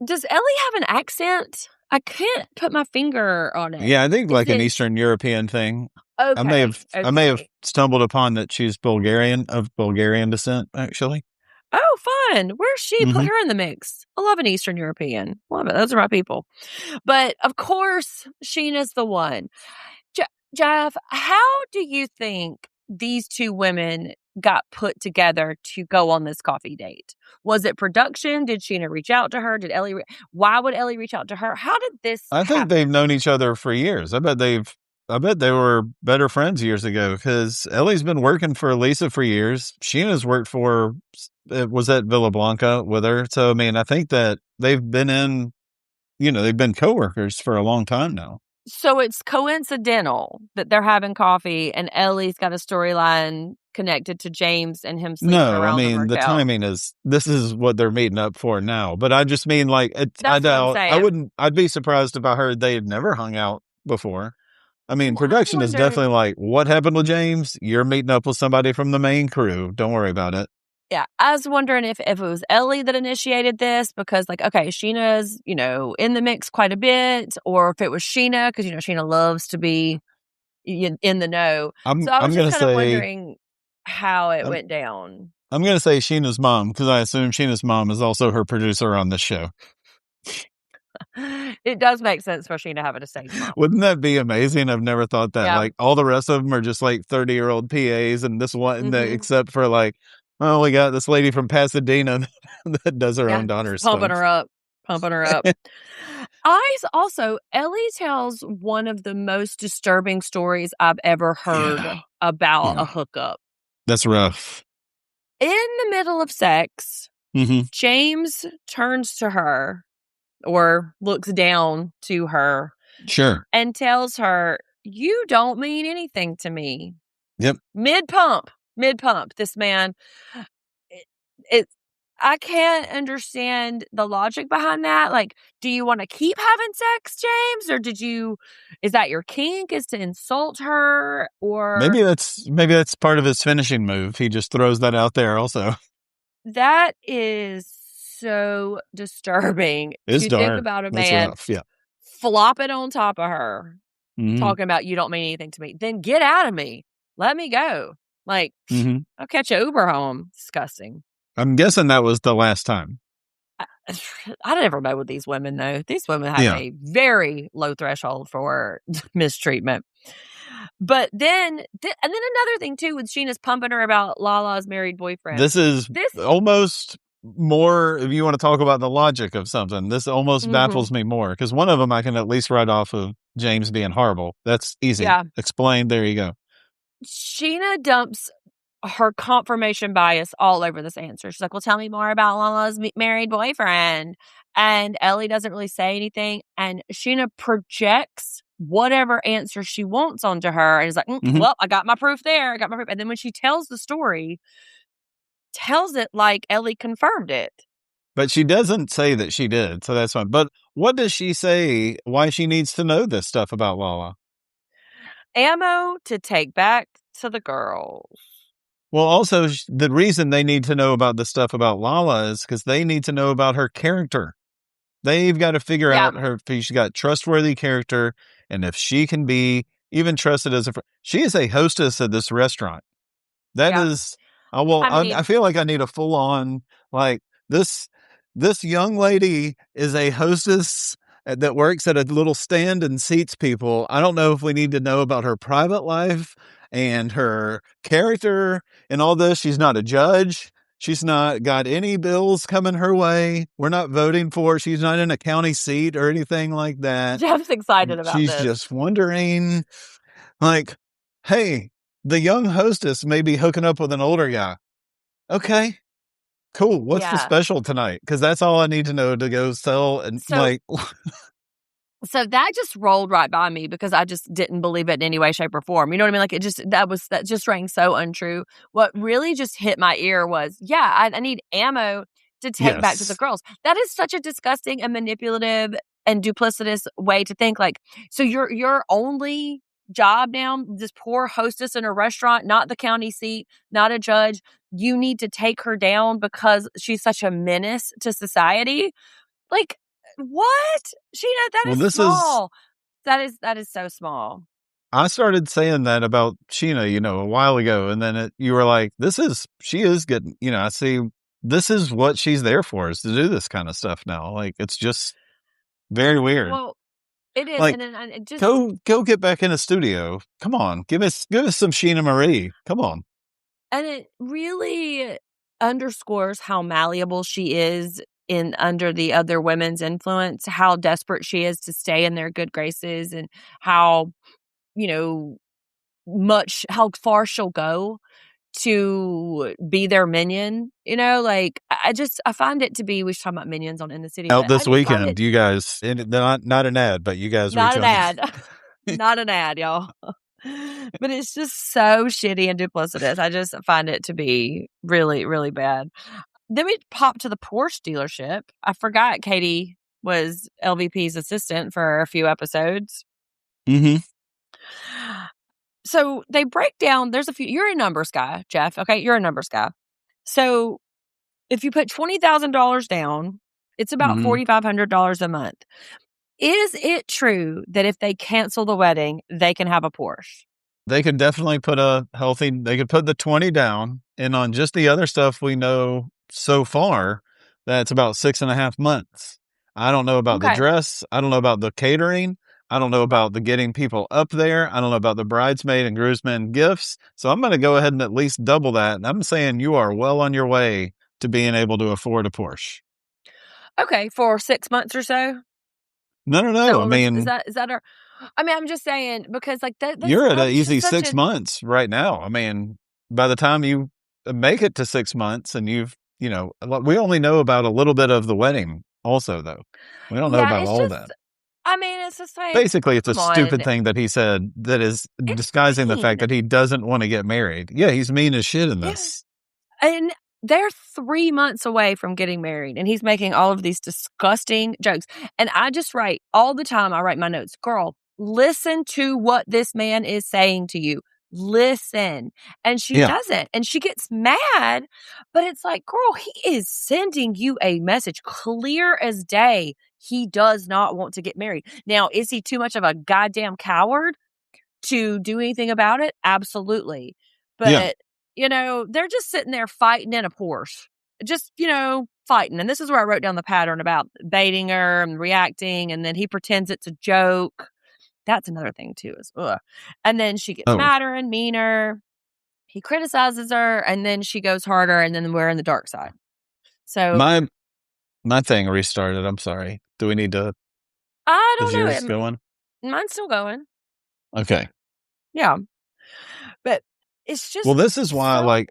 does Ellie have an accent? I can't put my finger on it. Yeah, I think Is like an it- Eastern European thing. Okay. I may have stumbled upon that she's of Bulgarian descent, actually. Oh, fun. Where's she? Put Mhm. her in the mix. I love an Eastern European. Love it. Those are my people. But of course, Sheena's the one. Jeff, how do you think these two women got put together to go on this coffee date? Was it production? Did Sheena reach out to her? Did Ellie? Why would Ellie reach out to her? How did this I think happen? they've known each other for years. I bet they were better friends years ago because Ellie's been working for Lisa for years. Sheena's worked was at Villa Blanca with her. So, I mean, I think that they've been coworkers for a long time now. So it's coincidental that they're having coffee and Ellie's got a storyline connected to James and him sleeping No, I around the mean, the motel. timing this is what they're meeting up for now. But I just mean, like, I That's what I'm doubt, saying. I'd be surprised if I heard they had never hung out before. I mean, Well, I production is wondered. definitely like, what happened with James? You're meeting up with somebody from the main crew. Don't worry about it. Yeah, I was wondering if it was Ellie that initiated this because, like, okay, Sheena's, in the mix quite a bit, or if it was Sheena because, Sheena loves to be in the know. So I was I'm just gonna kind of say, wondering how it I'm, went down. I'm gonna say Sheena's mom, because I assume Sheena's mom is also her producer on this show. It does make sense for Sheena having a stage mom. Wouldn't that be amazing? I've never thought that. Yeah. Like, all the rest of them are just like 30-year-old PAs, and this one, Mhm. except for like, oh, we got this lady from Pasadena that does her own daughter's pumping stuff. her up. Pumping her up. Ellie tells one of the most disturbing stories I've ever heard about a hookup. That's rough. In the middle of sex, Mm-hmm. James turns to her or looks down to her. Sure. And tells her, "You don't mean anything to me." Yep. Mid pump. This man, I can't understand the logic behind that. Like, do you want to keep having sex, James? Or is that your kink, is to insult her? Or maybe that's part of his finishing move. He just throws that out there also. That is so disturbing It's to dark. think about a That's man rough. Yeah. flopping on top of her, talking about you don't mean anything to me. Then get out of me. Let me go. Like, I'll catch an Uber home. Disgusting. I'm guessing that was the last time. I never know with these women, though. These women have a very low threshold for mistreatment. But then another thing, too, with Sheena's pumping her about Lala's married boyfriend. This is almost more, if you want to talk about the logic of something, this almost baffles me more. Because one of them I can at least write off of James being horrible. That's easy. Yeah. Explained. There you go. Sheena dumps her confirmation bias all over this answer. She's like, well, tell me more about Lala's married boyfriend. And Ellie doesn't really say anything. And Sheena projects whatever answer she wants onto her. And is like, well, I got my proof there. And then when she tells the story, tells it like Ellie confirmed it. But she doesn't say that she did. So that's fine. But what does she say why she needs to know this stuff about Lala? Ammo to take back to the girls. Well, also, the reason they need to know about the stuff about Lala is because they need to know about her character. They've got to figure out she's got trustworthy character, and if she can be even trusted as she is a hostess at this restaurant. That is, I feel like I need a full on, like, this young lady is a hostess that works at a little stand and seats people. I don't know if we need to know about her private life and her character and all this. She's not a judge. She's not got any bills coming her way. We're not voting for her. She's not in a county seat or anything like that. Jeff's excited about this. She's just wondering, like, hey, the young hostess may be hooking up with an older guy. Okay, cool. What's the special tonight? Because that's all I need to know to go sell. And so that just rolled right by me because I just didn't believe it in any way, shape, or form. You know what I mean? Like that just rang so untrue. What really just hit my ear was, I need ammo to take back to the girls. That is such a disgusting and manipulative and duplicitous way to think. Like, so your only job now, this poor hostess in a restaurant, not the county seat, not a judge, you need to take her down because she's such a menace to society. Like, what? Sheena, that is small. That is so small. I started saying that about Sheena, a while ago. And then you were like, she is getting, I see this is what she's there for, is to do this kind of stuff now. Like, it's just very weird. Well, it is. Like, and it just go get back in a studio. Come on. Give us some Sheena Marie. Come on. And it really underscores how malleable she is under the other women's influence, how desperate she is to stay in their good graces, and how, how far she'll go to be their minion. Like, I find it to be, we was talking about minions on In the City. Out this weekend, you guys, not an ad, but you guys not an ad. Not an ad, y'all. But it's just so shitty and duplicitous. I just find it to be really, really bad. Then we pop to the Porsche dealership. I forgot Katie was LVP's assistant for a few episodes. Mm-hmm. So they break down, there's a few, you're a numbers guy, Jeff. Okay. You're a numbers guy. So if you put $20,000 down, it's about $4,500 a month. Is it true that if they cancel the wedding, they can have a Porsche? They could definitely put they could put the 20 down, and on just the other stuff we know so far, that's about 6.5 months. I don't know about the Okay. dress. I don't know about the catering. I don't know about the getting people up there. I don't know about the bridesmaid and groomsmen gifts. So I'm going to go ahead and at least double that. And I'm saying you are well on your way to being able to afford a Porsche. Okay. For 6 months or so? No. I mean, is that our, I mean, I'm just saying because like that, you're at an it's easy just such 6 months right now. I mean, by the time you make it to 6 months and we only know about a little bit of the wedding also, though. We don't know about it's all just, that. I mean, it's just like, Basically, it's a come on. stupid thing that he said that is It's disguising the fact mean. that he doesn't want to get married. Yeah, he's mean as shit in this. And they're 3 months away from getting married, and he's making all of these disgusting jokes. And I just write all the time, I write my notes, girl, listen to what this man is saying to you. Listen. And she doesn't. And she gets mad, but it's like, girl, he is sending you a message clear as day. He does not want to get married. Now, is he too much of a goddamn coward to do anything about it? Absolutely. But, they're just sitting there fighting in a Porsche. Just, fighting. And this is where I wrote down the pattern about baiting her and reacting. And then he pretends it's a joke. That's another thing too. And then she gets madder and meaner. He criticizes her, and then she goes harder, and then we're in the dark side. So my thing restarted. I'm sorry. Do we need to? I don't is know. Yours going? Mine's still going. Okay. Yeah, but it's just this is why,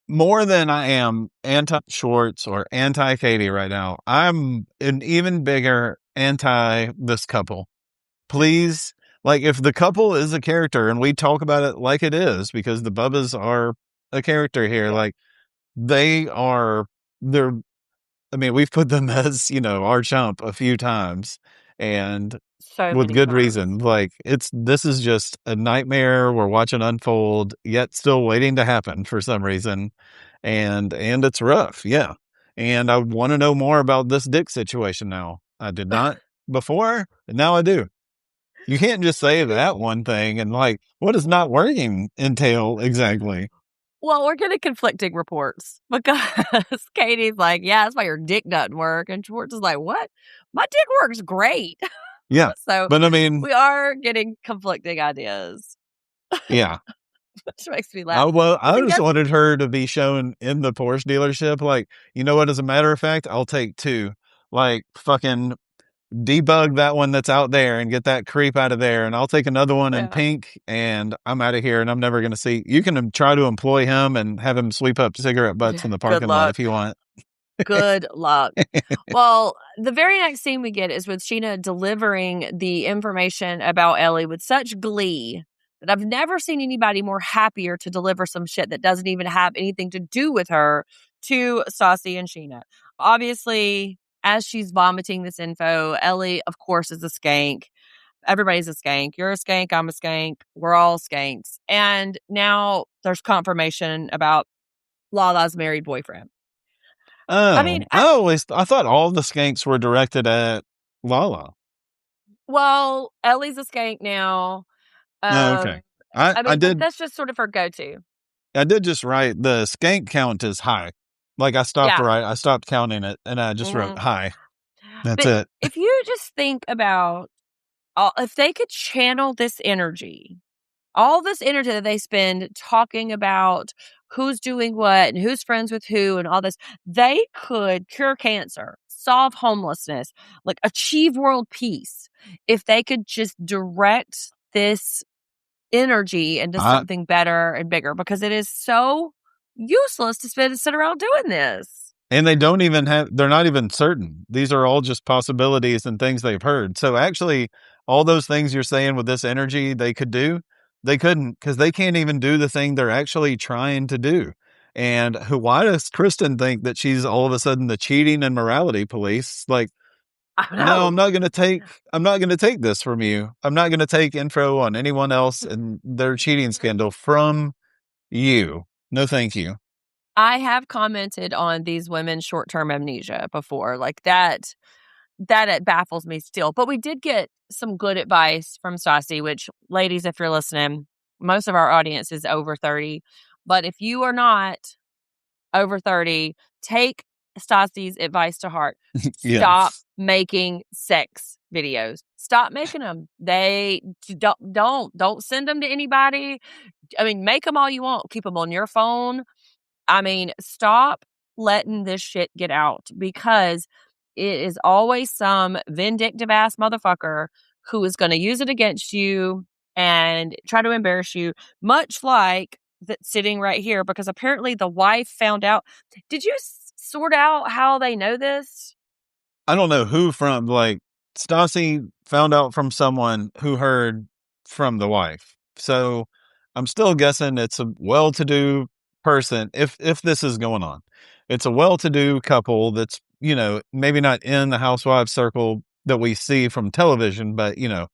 more than I am anti-Schwartz or anti-Katie right now, I'm an even bigger anti this couple. Please, if the couple is a character and we talk about it like it is, because the Bubbas are a character here, we've put them as, our chump a few times, and so with many good times. reason. This is just a nightmare we're watching unfold, yet still waiting to happen for some reason. And it's rough. Yeah. And I want to know more about this dick situation now. I did not before, and now I do. You can't just say that one thing and what does not working entail exactly? Well, we're getting conflicting reports because Katie's like, yeah, that's why your dick doesn't work. And Schwartz is like, what? My dick works great. Yeah. So, but I mean, we are getting conflicting ideas. Yeah. Which makes me laugh. I just wanted her to be shown in the Porsche dealership. You know what? As a matter of fact, I'll take 2. Fucking debug that one that's out there and get that creep out of there, and I'll take another one in pink, and I'm out of here, and I'm never going to see. You can try to employ him and have him sweep up cigarette butts in the parking lot if you want. Good luck. Well, the very next scene we get is with Sheena delivering the information about Ellie with such glee that I've never seen anybody more happier to deliver some shit that doesn't even have anything to do with her to Saucy and Sheena. Obviously, as she's vomiting this info, Ellie, of course, is a skank. Everybody's a skank. You're a skank. I'm a skank. We're all skanks. And now there's confirmation about Lala's married boyfriend. Oh, I thought all the skanks were directed at Lala. Well, Ellie's a skank now. Okay. I did. That's just sort of her go-to. I did just write the skank count is high. I stopped I stopped counting it, and I just wrote high. That's it. If you just think about if they could channel this energy, all this energy that they spend talking about who's doing what and who's friends with who and all this, they could cure cancer, solve homelessness, achieve world peace if they could just direct this energy into something better and bigger, because it is so useless to sit around doing this. And they're not even certain. These are all just possibilities and things they've heard. So actually, all those things you're saying with this energy they could do, They couldn't, because they can't even do the thing they're actually trying to do. And why does Kristen think that she's all of a sudden the cheating and morality police? Like, no, I'm not going to take this from you. I'm not going to take info on anyone else and their cheating scandal from you. No, thank you. I have commented on these women's short-term amnesia before. Like that it baffles me still. But we did get some good advice from Stassi, which, ladies, if you're listening, most of our audience is over 30. But if you are not over 30, take Stassi's advice to heart. Stop making sex videos. Stop making them. They don't send them to anybody. I mean, make them all you want. Keep them on your phone. I mean, stop letting this shit get out, because it is always some vindictive ass motherfucker who is going to use it against you and try to embarrass you, much like that sitting right here, because apparently the wife found out. Did you sort out how they know this? I don't know who from, like, Stassi found out from someone who heard from the wife. So I'm still guessing it's a well-to-do person. If this is going on, it's a well-to-do couple that's, you know, maybe not in the housewives circle that we see from television, but, you know,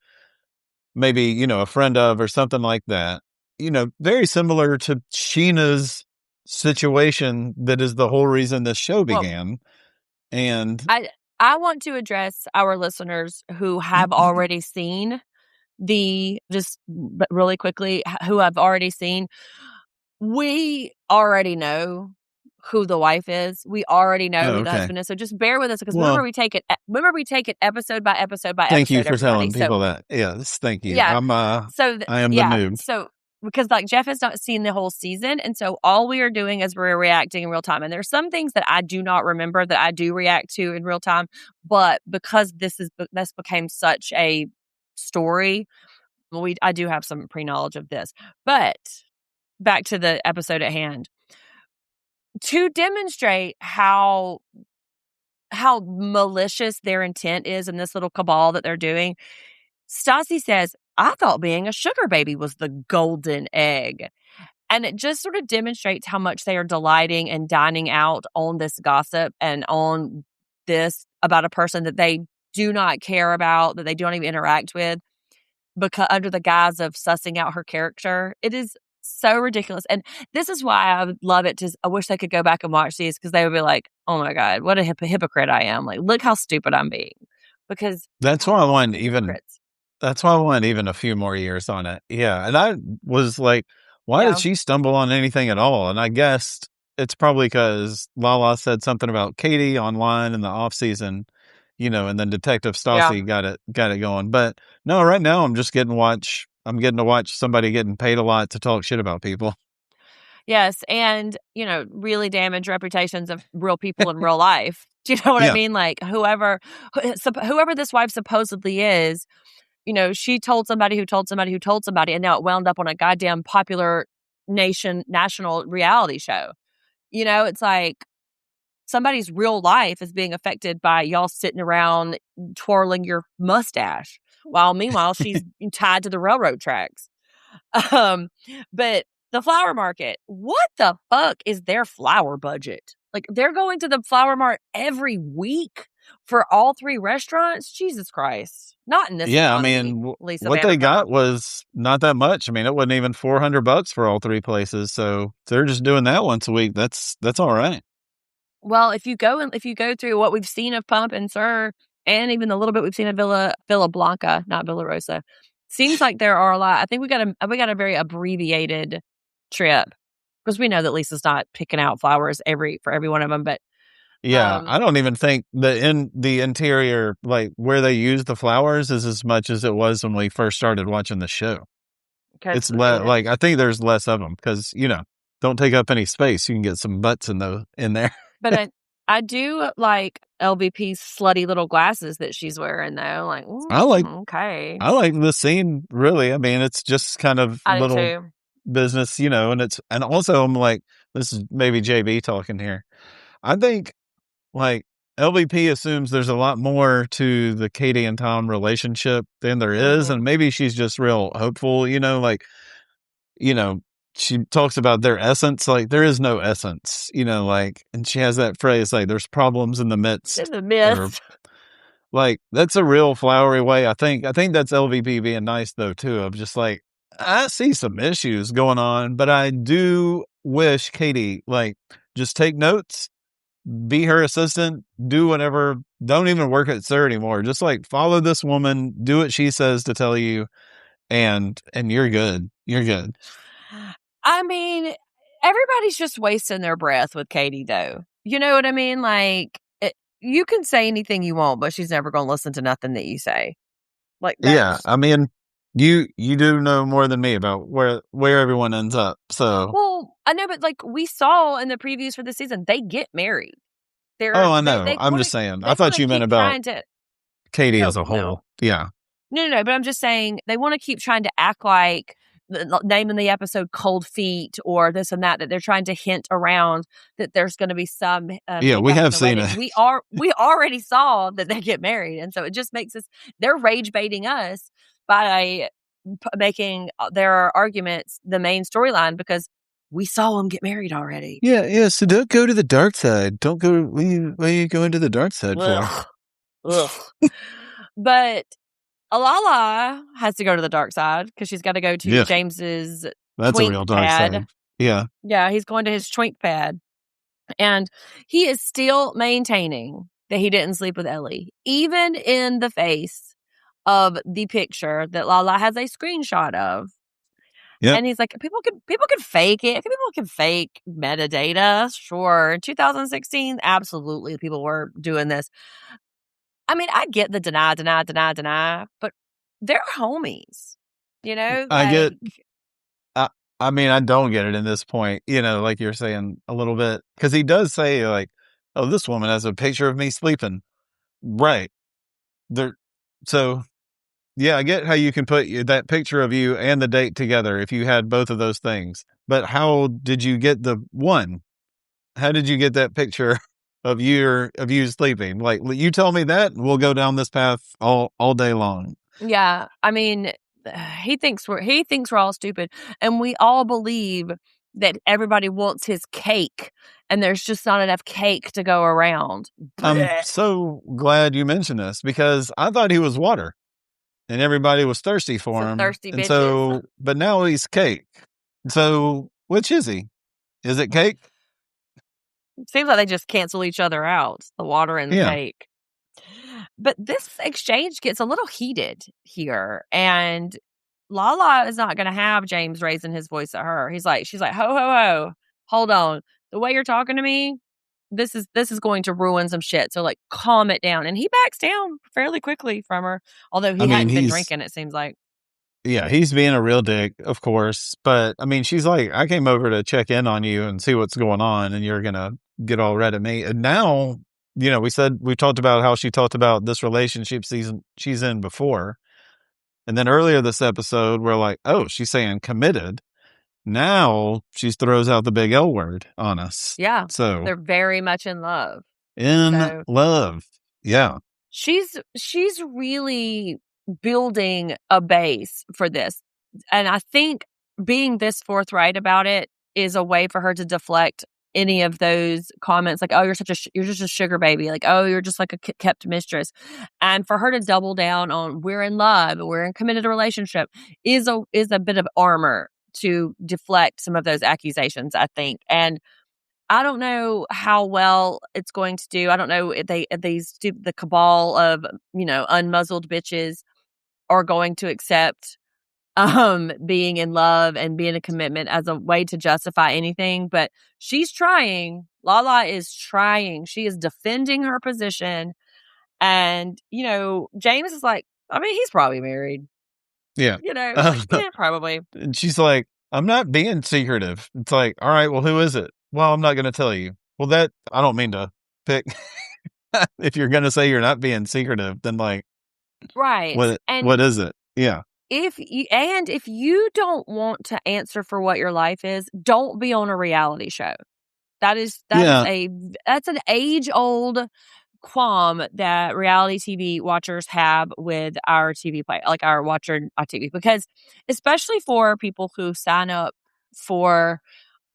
maybe, you know, a friend of or something like that. You know, very similar to Sheena's situation. That is the whole reason this show began. And I want to address our listeners who have already seen really quickly, who have already seen. We already know who the wife is. We already know who the husband is. So just bear with us, because remember we take it episode by episode by episode. Thank you for telling people that. Yes, thank you. Yeah. I am the noob. So because like Jeff has not seen the whole season, and so all we are doing is we're reacting in real time. And there's some things that I do not remember that I do react to in real time, but because this became such a story, I do have some pre-knowledge of this. But back to the episode at hand. To demonstrate how malicious their intent is in this little cabal that they're doing, Stassi says, I thought being a sugar baby was the golden egg. And it just sort of demonstrates how much they are delighting and dining out on this gossip and on this about a person that they do not care about, that they don't even interact with, because under the guise of sussing out her character. It is so ridiculous. And this is why I would love it. I wish they could go back and watch these, because they would be like, oh my God, what a hypocrite I am. Like, look how stupid I'm being. Because that's why I want even a few more years on it. Yeah. And I was like, why did she stumble on anything at all? And I guessed it's probably because Lala said something about Katie online in the off season, you know, and then Detective Stassi got it going. But no, right now I'm getting to watch somebody getting paid a lot to talk shit about people. Yes. And, you know, really damage reputations of real people in real life. Do you know what I mean? Like whoever this wife supposedly is, you know, she told somebody who told somebody who told somebody, and now it wound up on a goddamn popular national reality show. You know, it's like somebody's real life is being affected by y'all sitting around twirling your mustache, while meanwhile she's tied to the railroad tracks. But the flower market, what the fuck is their flower budget? Like, they're going to the flower mart every week for all three restaurants? Jesus Christ. Not in this economy, I mean, Lisa what Vanderpump. they got was not that much. I mean, it wasn't even $400 for all three places. So they're just doing that once a week. That's all right. Well, if you go through what we've seen of Pump and Sir, and even the little bit we've seen of Villa Blanca, not Villa Rosa, seems like there are a lot. I think we got a very abbreviated trip, because we know that Lisa's not picking out flowers for every one of them. But I don't even think the interior, like where they use the flowers, is as much as it was when we first started watching the show. It's like, I think there's less of them because, you know, don't take up any space. You can get some butts in there. But I do like LVP's slutty little glasses that she's wearing, though. Like, I like the scene, really. I mean, it's just kind of little business, you know, and also I'm like, this is maybe JB talking here. I think like LVP assumes there's a lot more to the Katie and Tom relationship than there is. And maybe she's just real hopeful, you know, like you know, she talks about their essence. Like, there is no essence, you know, like, and she has that phrase, like, there's problems in the midst. In the Or, midst. like, that's a real flowery way. I think that's LVP being nice, though, too, of just like, I see some issues going on, but I do wish Katie, like, just take notes, be her assistant, do whatever. Don't even work at SIR anymore. Just like follow this woman, do what she says to tell you, and you're good. You're good. I mean, everybody's just wasting their breath with Katie, though. You know what I mean? Like, you can say anything you want, but she's never going to listen to nothing that you say. Like, Yeah, I mean, you do know more than me about where everyone ends up. So, well, I know, but like we saw in the previews for the season, they get married. I know. I'm just saying. I thought you meant about Katie as a whole. No. Yeah. No, but I'm just saying they want to keep trying to act like naming the episode Cold Feet or this and that they're trying to hint around that there's going to be some yeah, we have seen it. We already saw that they get married, and so it just makes us, they're rage baiting us by making their arguments the main storyline because we saw them get married already. Yeah, so don't go to the dark side. Don't go, what are you going to the dark side for? Ugh. But Lala has to go to the dark side because she's got to go to James's That's a real dark side. Yeah. Yeah, he's going to his twink pad. And he is still maintaining that he didn't sleep with Ellie, even in the face of the picture that Lala has a screenshot of. Yeah. And he's like, people can fake it. People can fake metadata. Sure. In 2016, absolutely, people were doing this. I mean, I get the deny, but they're homies, you know? I mean, I don't get it in this point, you know, like you're saying a little bit. Because he does say, like, oh, this woman has a picture of me sleeping. Right. So, yeah, I get how you can put that picture of you and the date together if you had both of those things. But how did you get the one? How did you get that picture of you sleeping? Like, you tell me that, and we'll go down this path all day long. Yeah, I mean, he thinks we're all stupid, and we all believe that everybody wants his cake, and there's just not enough cake to go around. I'm so glad you mentioned this because I thought he was water, and everybody was thirsty for him. Thirsty bitches. So, but now he's cake. So, which is he? Is it cake? Seems like they just cancel each other out, the water and the cake. But this exchange gets a little heated here, and Lala is not going to have James raising his voice at her. She's like, ho, ho, ho, hold on. The way you're talking to me, this is going to ruin some shit. So like, calm it down. And he backs down fairly quickly from her, although he hadn't been drinking, it seems like. Yeah, he's being a real dick, of course. But I mean, she's like, I came over to check in on you and see what's going on, and you're going to get all red at me. And now, you know, we talked about how she talked about this relationship season she's in before. And then earlier this episode, we're like, oh, she's saying committed. Now she throws out the big L word on us. Yeah. So they're very much in love. Love. Yeah. She's really building a base for this. And I think being this forthright about it is a way for her to deflect any of those comments like, oh, you're just a sugar baby. Like, oh, you're just like a kept mistress. And for her to double down on we're in love, we're in committed relationship is a bit of armor to deflect some of those accusations, I think. And I don't know how well it's going to do. I don't know if the cabal of, you know, unmuzzled bitches are going to accept being in love and being a commitment as a way to justify anything. But she's trying. Lala is trying. She is defending her position. And, you know, James is like, I mean, he's probably married. Yeah. You know, like, yeah, probably. And she's like, I'm not being secretive. It's like, all right, well, who is it? Well, I'm not going to tell you. Well, that, I don't mean to pick. If you're going to say you're not being secretive, then like, right. What is it? Yeah. If you don't want to answer for what your life is, don't be on a reality show. That's an age old qualm that reality TV watchers have with our TV play, like our watcher on TV, because especially for people who sign up for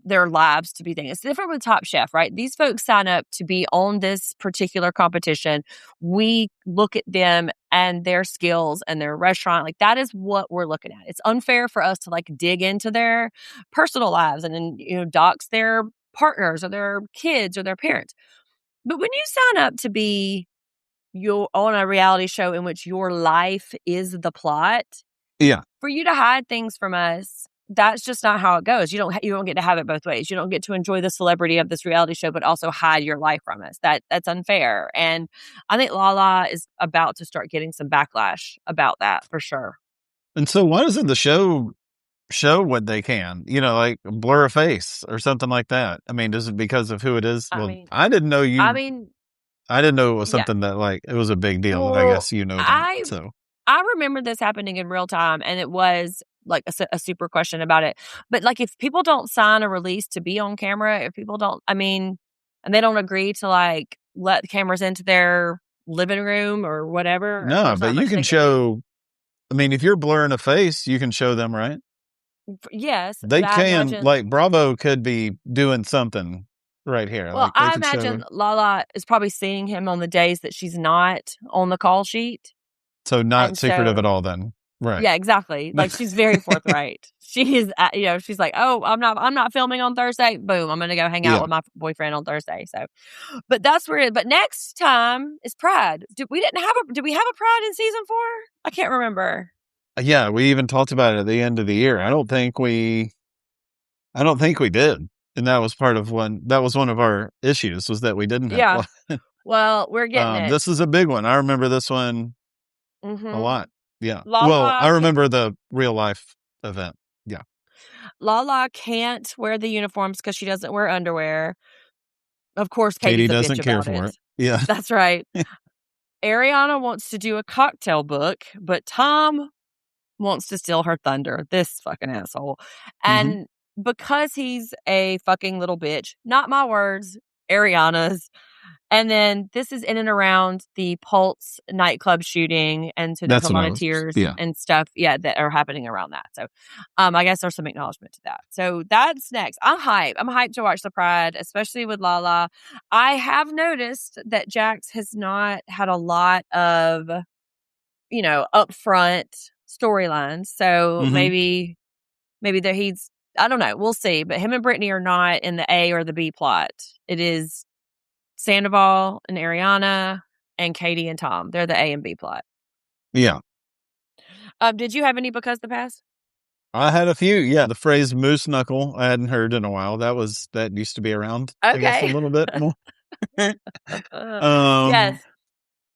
their lives to be things. It's different with Top Chef, right? These folks sign up to be on this particular competition. We look at them and their skills and their restaurant. Like, that is what we're looking at. It's unfair for us to like dig into their personal lives and then, dox their partners or their kids or their parents. But when you sign up to be on a reality show in which your life is the plot, Yeah. for you to hide things from us, that's just not how it goes. You don't get to have it both ways. You don't get to enjoy the celebrity of this reality show, but also hide your life from us. That's unfair. And I think Lala is about to start getting some backlash about that for sure. And so why doesn't the show what they can? Like blur a face or something like that. I mean, is it because of who it is? I didn't know I didn't know it was something that like it was a big deal. But I guess that. So I remember this happening in real time, and it was like a super question about it. But like, if people don't sign a release to be on camera, if people don't, and they don't agree to like let the cameras into their living room or whatever. No, but you can show. If you're blurring a face, you can show them, right? Yes, they can. Like Bravo could be doing something right here. Well, like I imagine Lala is probably seeing him on the days that she's not on the call sheet. So not secretive at all then. Right. Yeah, exactly. Like, she's very forthright. She is, she's like, oh, I'm not filming on Thursday. Boom. I'm going to go hang out with my boyfriend on Thursday. So, but that's where but next time is Pride. Did we have a Pride in season 4? I can't remember. Yeah. We even talked about it at the end of the year. I don't think we did. And that was one of our issues, was that we didn't have one. Well, we're getting it. This is a big one. I remember this one a lot. Yeah. Lala, well, I remember the real life event. Yeah. Lala can't wear the uniforms because she doesn't wear underwear. Of course, Katie Katie's a doesn't bitch care about for it. Yeah. That's right. Ariana wants to do a cocktail book, but Tom wants to steal her thunder. This fucking asshole. And because he's a fucking little bitch, not my words, Ariana's. And then this is in and around the Pulse nightclub shooting. And so there's a lot of tears and stuff, that are happening around that. So I guess there's some acknowledgement to that. So that's next. I'm hyped. I'm hyped to watch the Pride, especially with Lala. I have noticed that Jax has not had a lot of, upfront storylines. So maybe that he's, I don't know. We'll see. But him and Brittany are not in the A or the B plot. It is Sandoval and Ariana and Katie and Tom. They're the A and B plot. Yeah. Did you have any because the past? I had a few. Yeah. The phrase moose knuckle I hadn't heard in a while. That used to be around. Okay. I guess a little bit more. Yes.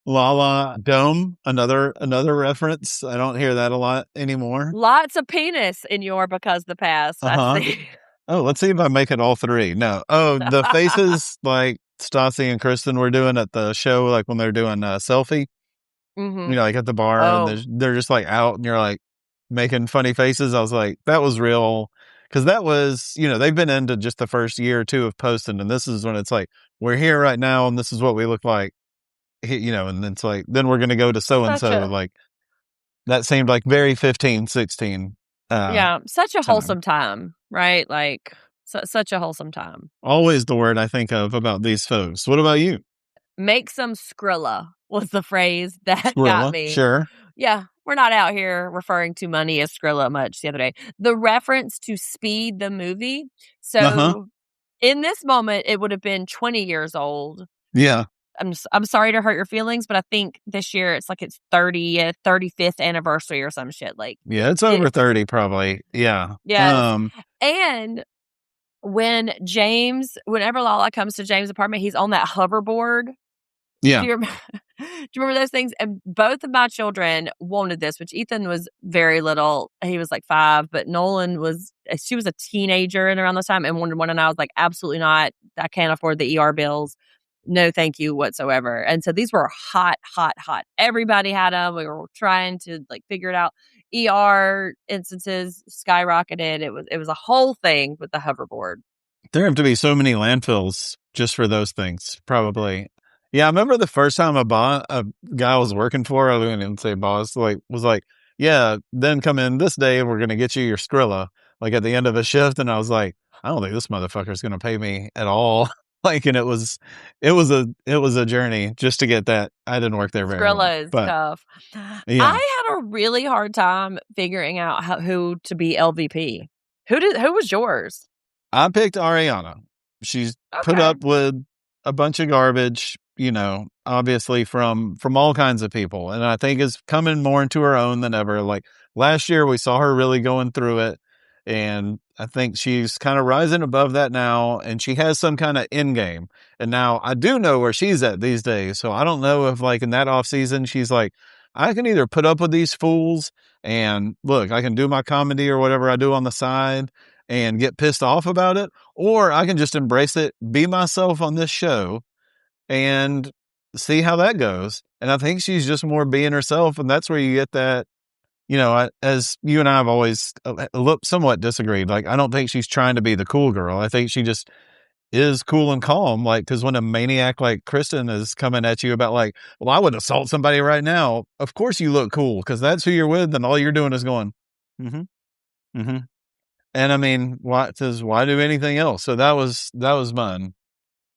Lala Dome, another reference. I don't hear that a lot anymore. Lots of penis in your because the past. I see. Oh, let's see if I make it all 3. No. Oh, the faces like Stassi and Kristen were doing at the show, like when they're doing a selfie, like at the bar, and they're just like out, and you're like making funny faces. I was like, that was real, because that was, they've been into just the first year or 2 of posting, and this is when it's like, we're here right now, and this is what we look like, and it's like, then we're going to go to so and so, like that seemed like very 15, 16. Such a wholesome time, right? Like such a wholesome time. Always the word I think of about these folks. What about you? Make some Skrilla was the phrase that got me. Sure. Yeah, we're not out here referring to money as Skrilla much the other day. The reference to Speed the movie. So in this moment, it would have been 20 years old. Yeah. I'm sorry to hurt your feelings, but I think this year it's like its 30th, 35th anniversary or some shit. Like, yeah, it's over 30 probably. Yeah. Yeah. And whenever Lala comes to James' apartment, he's on that hoverboard. Yeah. Do you remember those things? And both of my children wanted this, which Ethan was very little. He was like 5, but Nolan she was a teenager and around this time and wanted one. And I was like, absolutely not. I can't afford the ER bills. No, thank you whatsoever. And so these were hot. Everybody had them. We were trying to like figure it out. ER instances skyrocketed. It was a whole thing with the hoverboard. There have to be so many landfills just for those things, probably. Yeah, I remember the first time a guy I was working for, I didn't even say boss, like was like, yeah, then come in this day, we're gonna get you your Skrilla, like at the end of a shift, and I was like, I don't think this motherfucker's gonna pay me at all. Like, and it was a journey just to get that. I didn't work there very long, Skrilla is but tough. yeah, I had a really hard time figuring out who to be LVP. Who was yours? I picked Ariana. She's put Okay. up with a bunch of garbage, obviously from all kinds of people, and I think is coming more into her own than ever. Like last year, we saw her really going through it, and I think she's kind of rising above that now, and she has some kind of end game. And now I do know where she's at these days, so I don't know if like in that off season she's like, I can either put up with these fools and look, I can do my comedy or whatever I do on the side and get pissed off about it, or I can just embrace it, be myself on this show, and see how that goes. And I think she's just more being herself, and that's where you get that. As you and I have always somewhat disagreed. Like, I don't think she's trying to be the cool girl. I think she just is cool and calm. Like, because when a maniac like Kristen is coming at you about like, well, I would assault somebody right now. Of course you look cool because that's who you're with, and all you're doing is going, mm-hmm, mm-hmm. And I mean, why do anything else? So that was mine.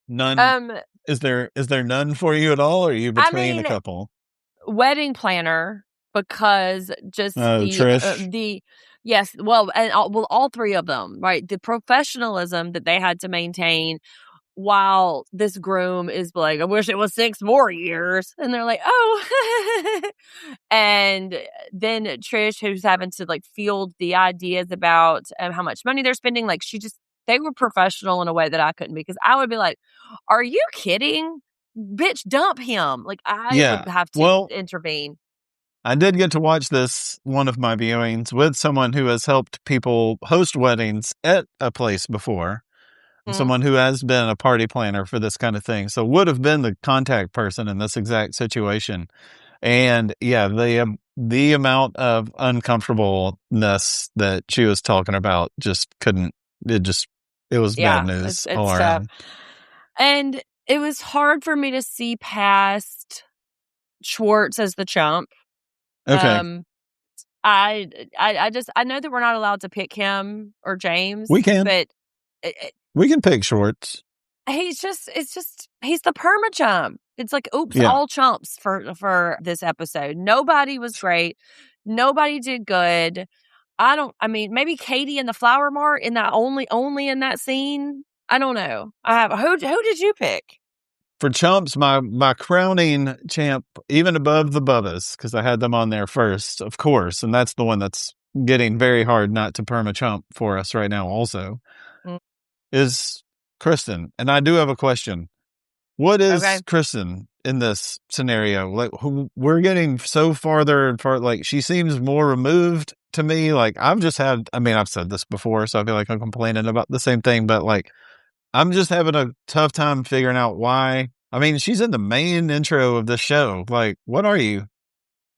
None. Um, Is there none for you at all? Or are you I between a mean, couple? wedding planner because just Oh, Trish. the yes, well, and all three of them, right? The professionalism that they had to maintain while this groom is like, I wish it was 6 more years. And they're like, oh. And then Trish, who's having to like field the ideas about how much money they're spending, like they were professional in a way that I couldn't be because I would be like, are you kidding? Bitch, dump him. Like I would Yeah. have to Well, intervene. I did get to watch this one of my viewings with someone who has helped people host weddings at a place before. Mm, Someone who has been a party planner for this kind of thing. So would have been the contact person in this exact situation. And yeah, the amount of uncomfortableness that she was talking about just couldn't. It was bad yeah, news all it's tough. around. And it was hard for me to see past Schwartz as the chump. Okay, Um, I know that we're not allowed to pick him or James, we can but we can pick Schwartz. he's the perma chump. It's like oops, Yeah, all chumps for this episode. Nobody was great. Nobody did good. I mean, maybe Katie in the flower mart in that only in that scene. I don't know. Who did you pick? for chumps, my crowning champ, even above the Bubbas, because I had them on there first, of course, and that's the one that's getting very hard not to perma chump for us right now. Also, Mm, is Kristen, and I do have a question. What okay. is Kristen in this scenario? Like, we're getting so farther and far. Like, she seems more removed to me. Like, I've said this before, so I feel like I'm complaining about the same thing, but like, I'm just having a tough time figuring out why. I mean, she's in the main intro of the show. Like, what are you?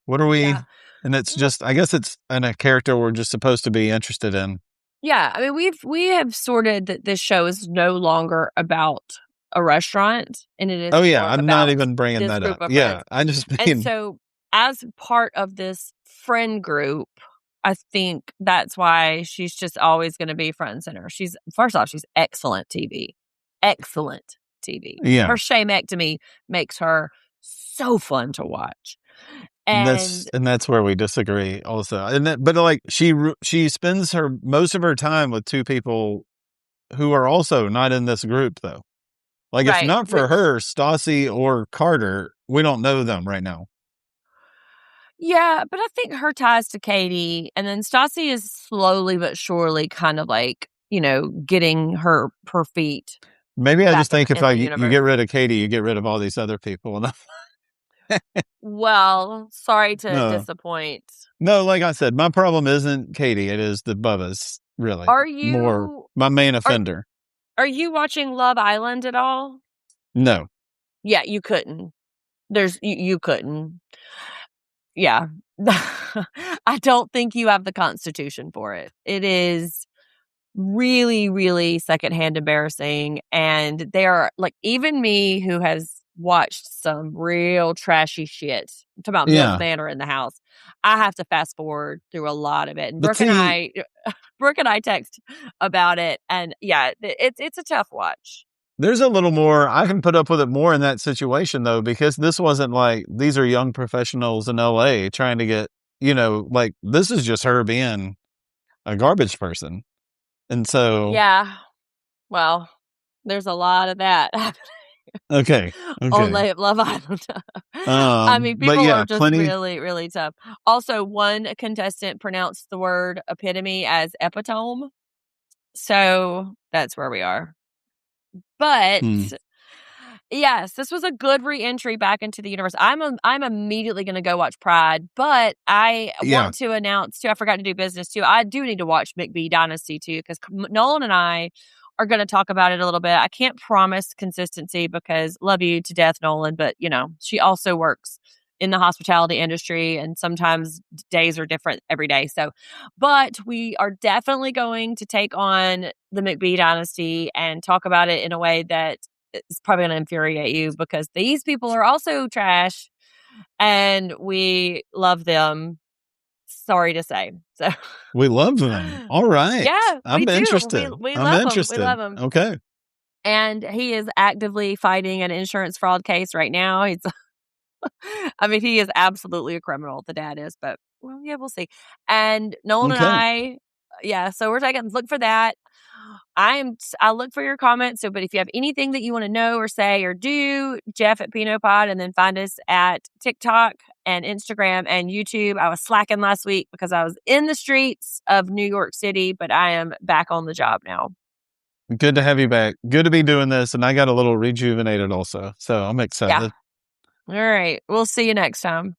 What are we? Yeah. And it's just, I guess it's in a character we're just supposed to be interested in. Yeah, I mean, we have sorted that this show is no longer about a restaurant, and it is Oh yeah, more I'm not about even bringing this that group up. of Yeah, friends. I just And mean, so, as part of this friend group, I think that's why she's just always going to be front and center. She's first off, she's excellent TV. yeah. Her shamectomy makes her so fun to watch, That's and and that's where we disagree also. But like she spends her most of her time with two people who are also not in this group though. Like if right, not for which her, Stassi or Carter, we don't know them right now. yeah, but I think her ties to Katie and then Stassi is slowly but surely kind of like, getting her feet Maybe I back just think if in the you universe. get rid of Katie, you get rid of all these other people. Well, sorry to No, disappoint. no, like I said, my problem isn't Katie. It is the Bubbas, really. Are More you my main are offender. are you watching Love Island at all? No. Yeah, you couldn't. You couldn't. Yeah. I don't think you have the constitution for it. It is really, really secondhand embarrassing. And they are like, even me who has watched some real trashy shit. I'm talking about Milk Yeah. Manor in the house. I have to fast forward through a lot of it. And But see, Brooke and I text about it, and yeah, it's a tough watch. there's a little more. I can put up with it more in that situation though, because this wasn't like these are young professionals in LA trying to get, like this is just her being a garbage person. And so, Yeah. Well, there's a lot of that okay. on Love Island. I mean, But people yeah, are just plenty. really, really tough. Also, one contestant pronounced the word epitome as epitome. So that's where we are. But yes, this was a good re-entry back into the universe. I'm immediately going to go watch Pride, but I want to announce too. I forgot to do business too. I do need to watch McBee Dynasty too, because Nolan and I are going to talk about it a little bit. I can't promise consistency because love you to death, Nolan, but she also works in the hospitality industry, and sometimes days are different every day. So, but we are definitely going to take on the McBee Dynasty and talk about it in a way that is probably going to infuriate you, because these people are also trash and we love them. Sorry to say. So We love them. All right. yeah, I'm we interested. do. We I'm love interested. them. We love them. Okay. And he is actively fighting an insurance fraud case right now. He's I mean, he is absolutely a criminal, the dad is, but well, yeah, we'll see. And Nolan and I, so we're taking look for that. I look for your comments. So, but if you have anything that you want to know or say or do, Jeff at Pinot Pod, and then find us at TikTok and Instagram and YouTube. I was slacking last week because I was in the streets of New York City, but I am back on the job now. Good to have you back. Good to be doing this. And I got a little rejuvenated also. So I'm excited. Yeah. All right. We'll see you next time.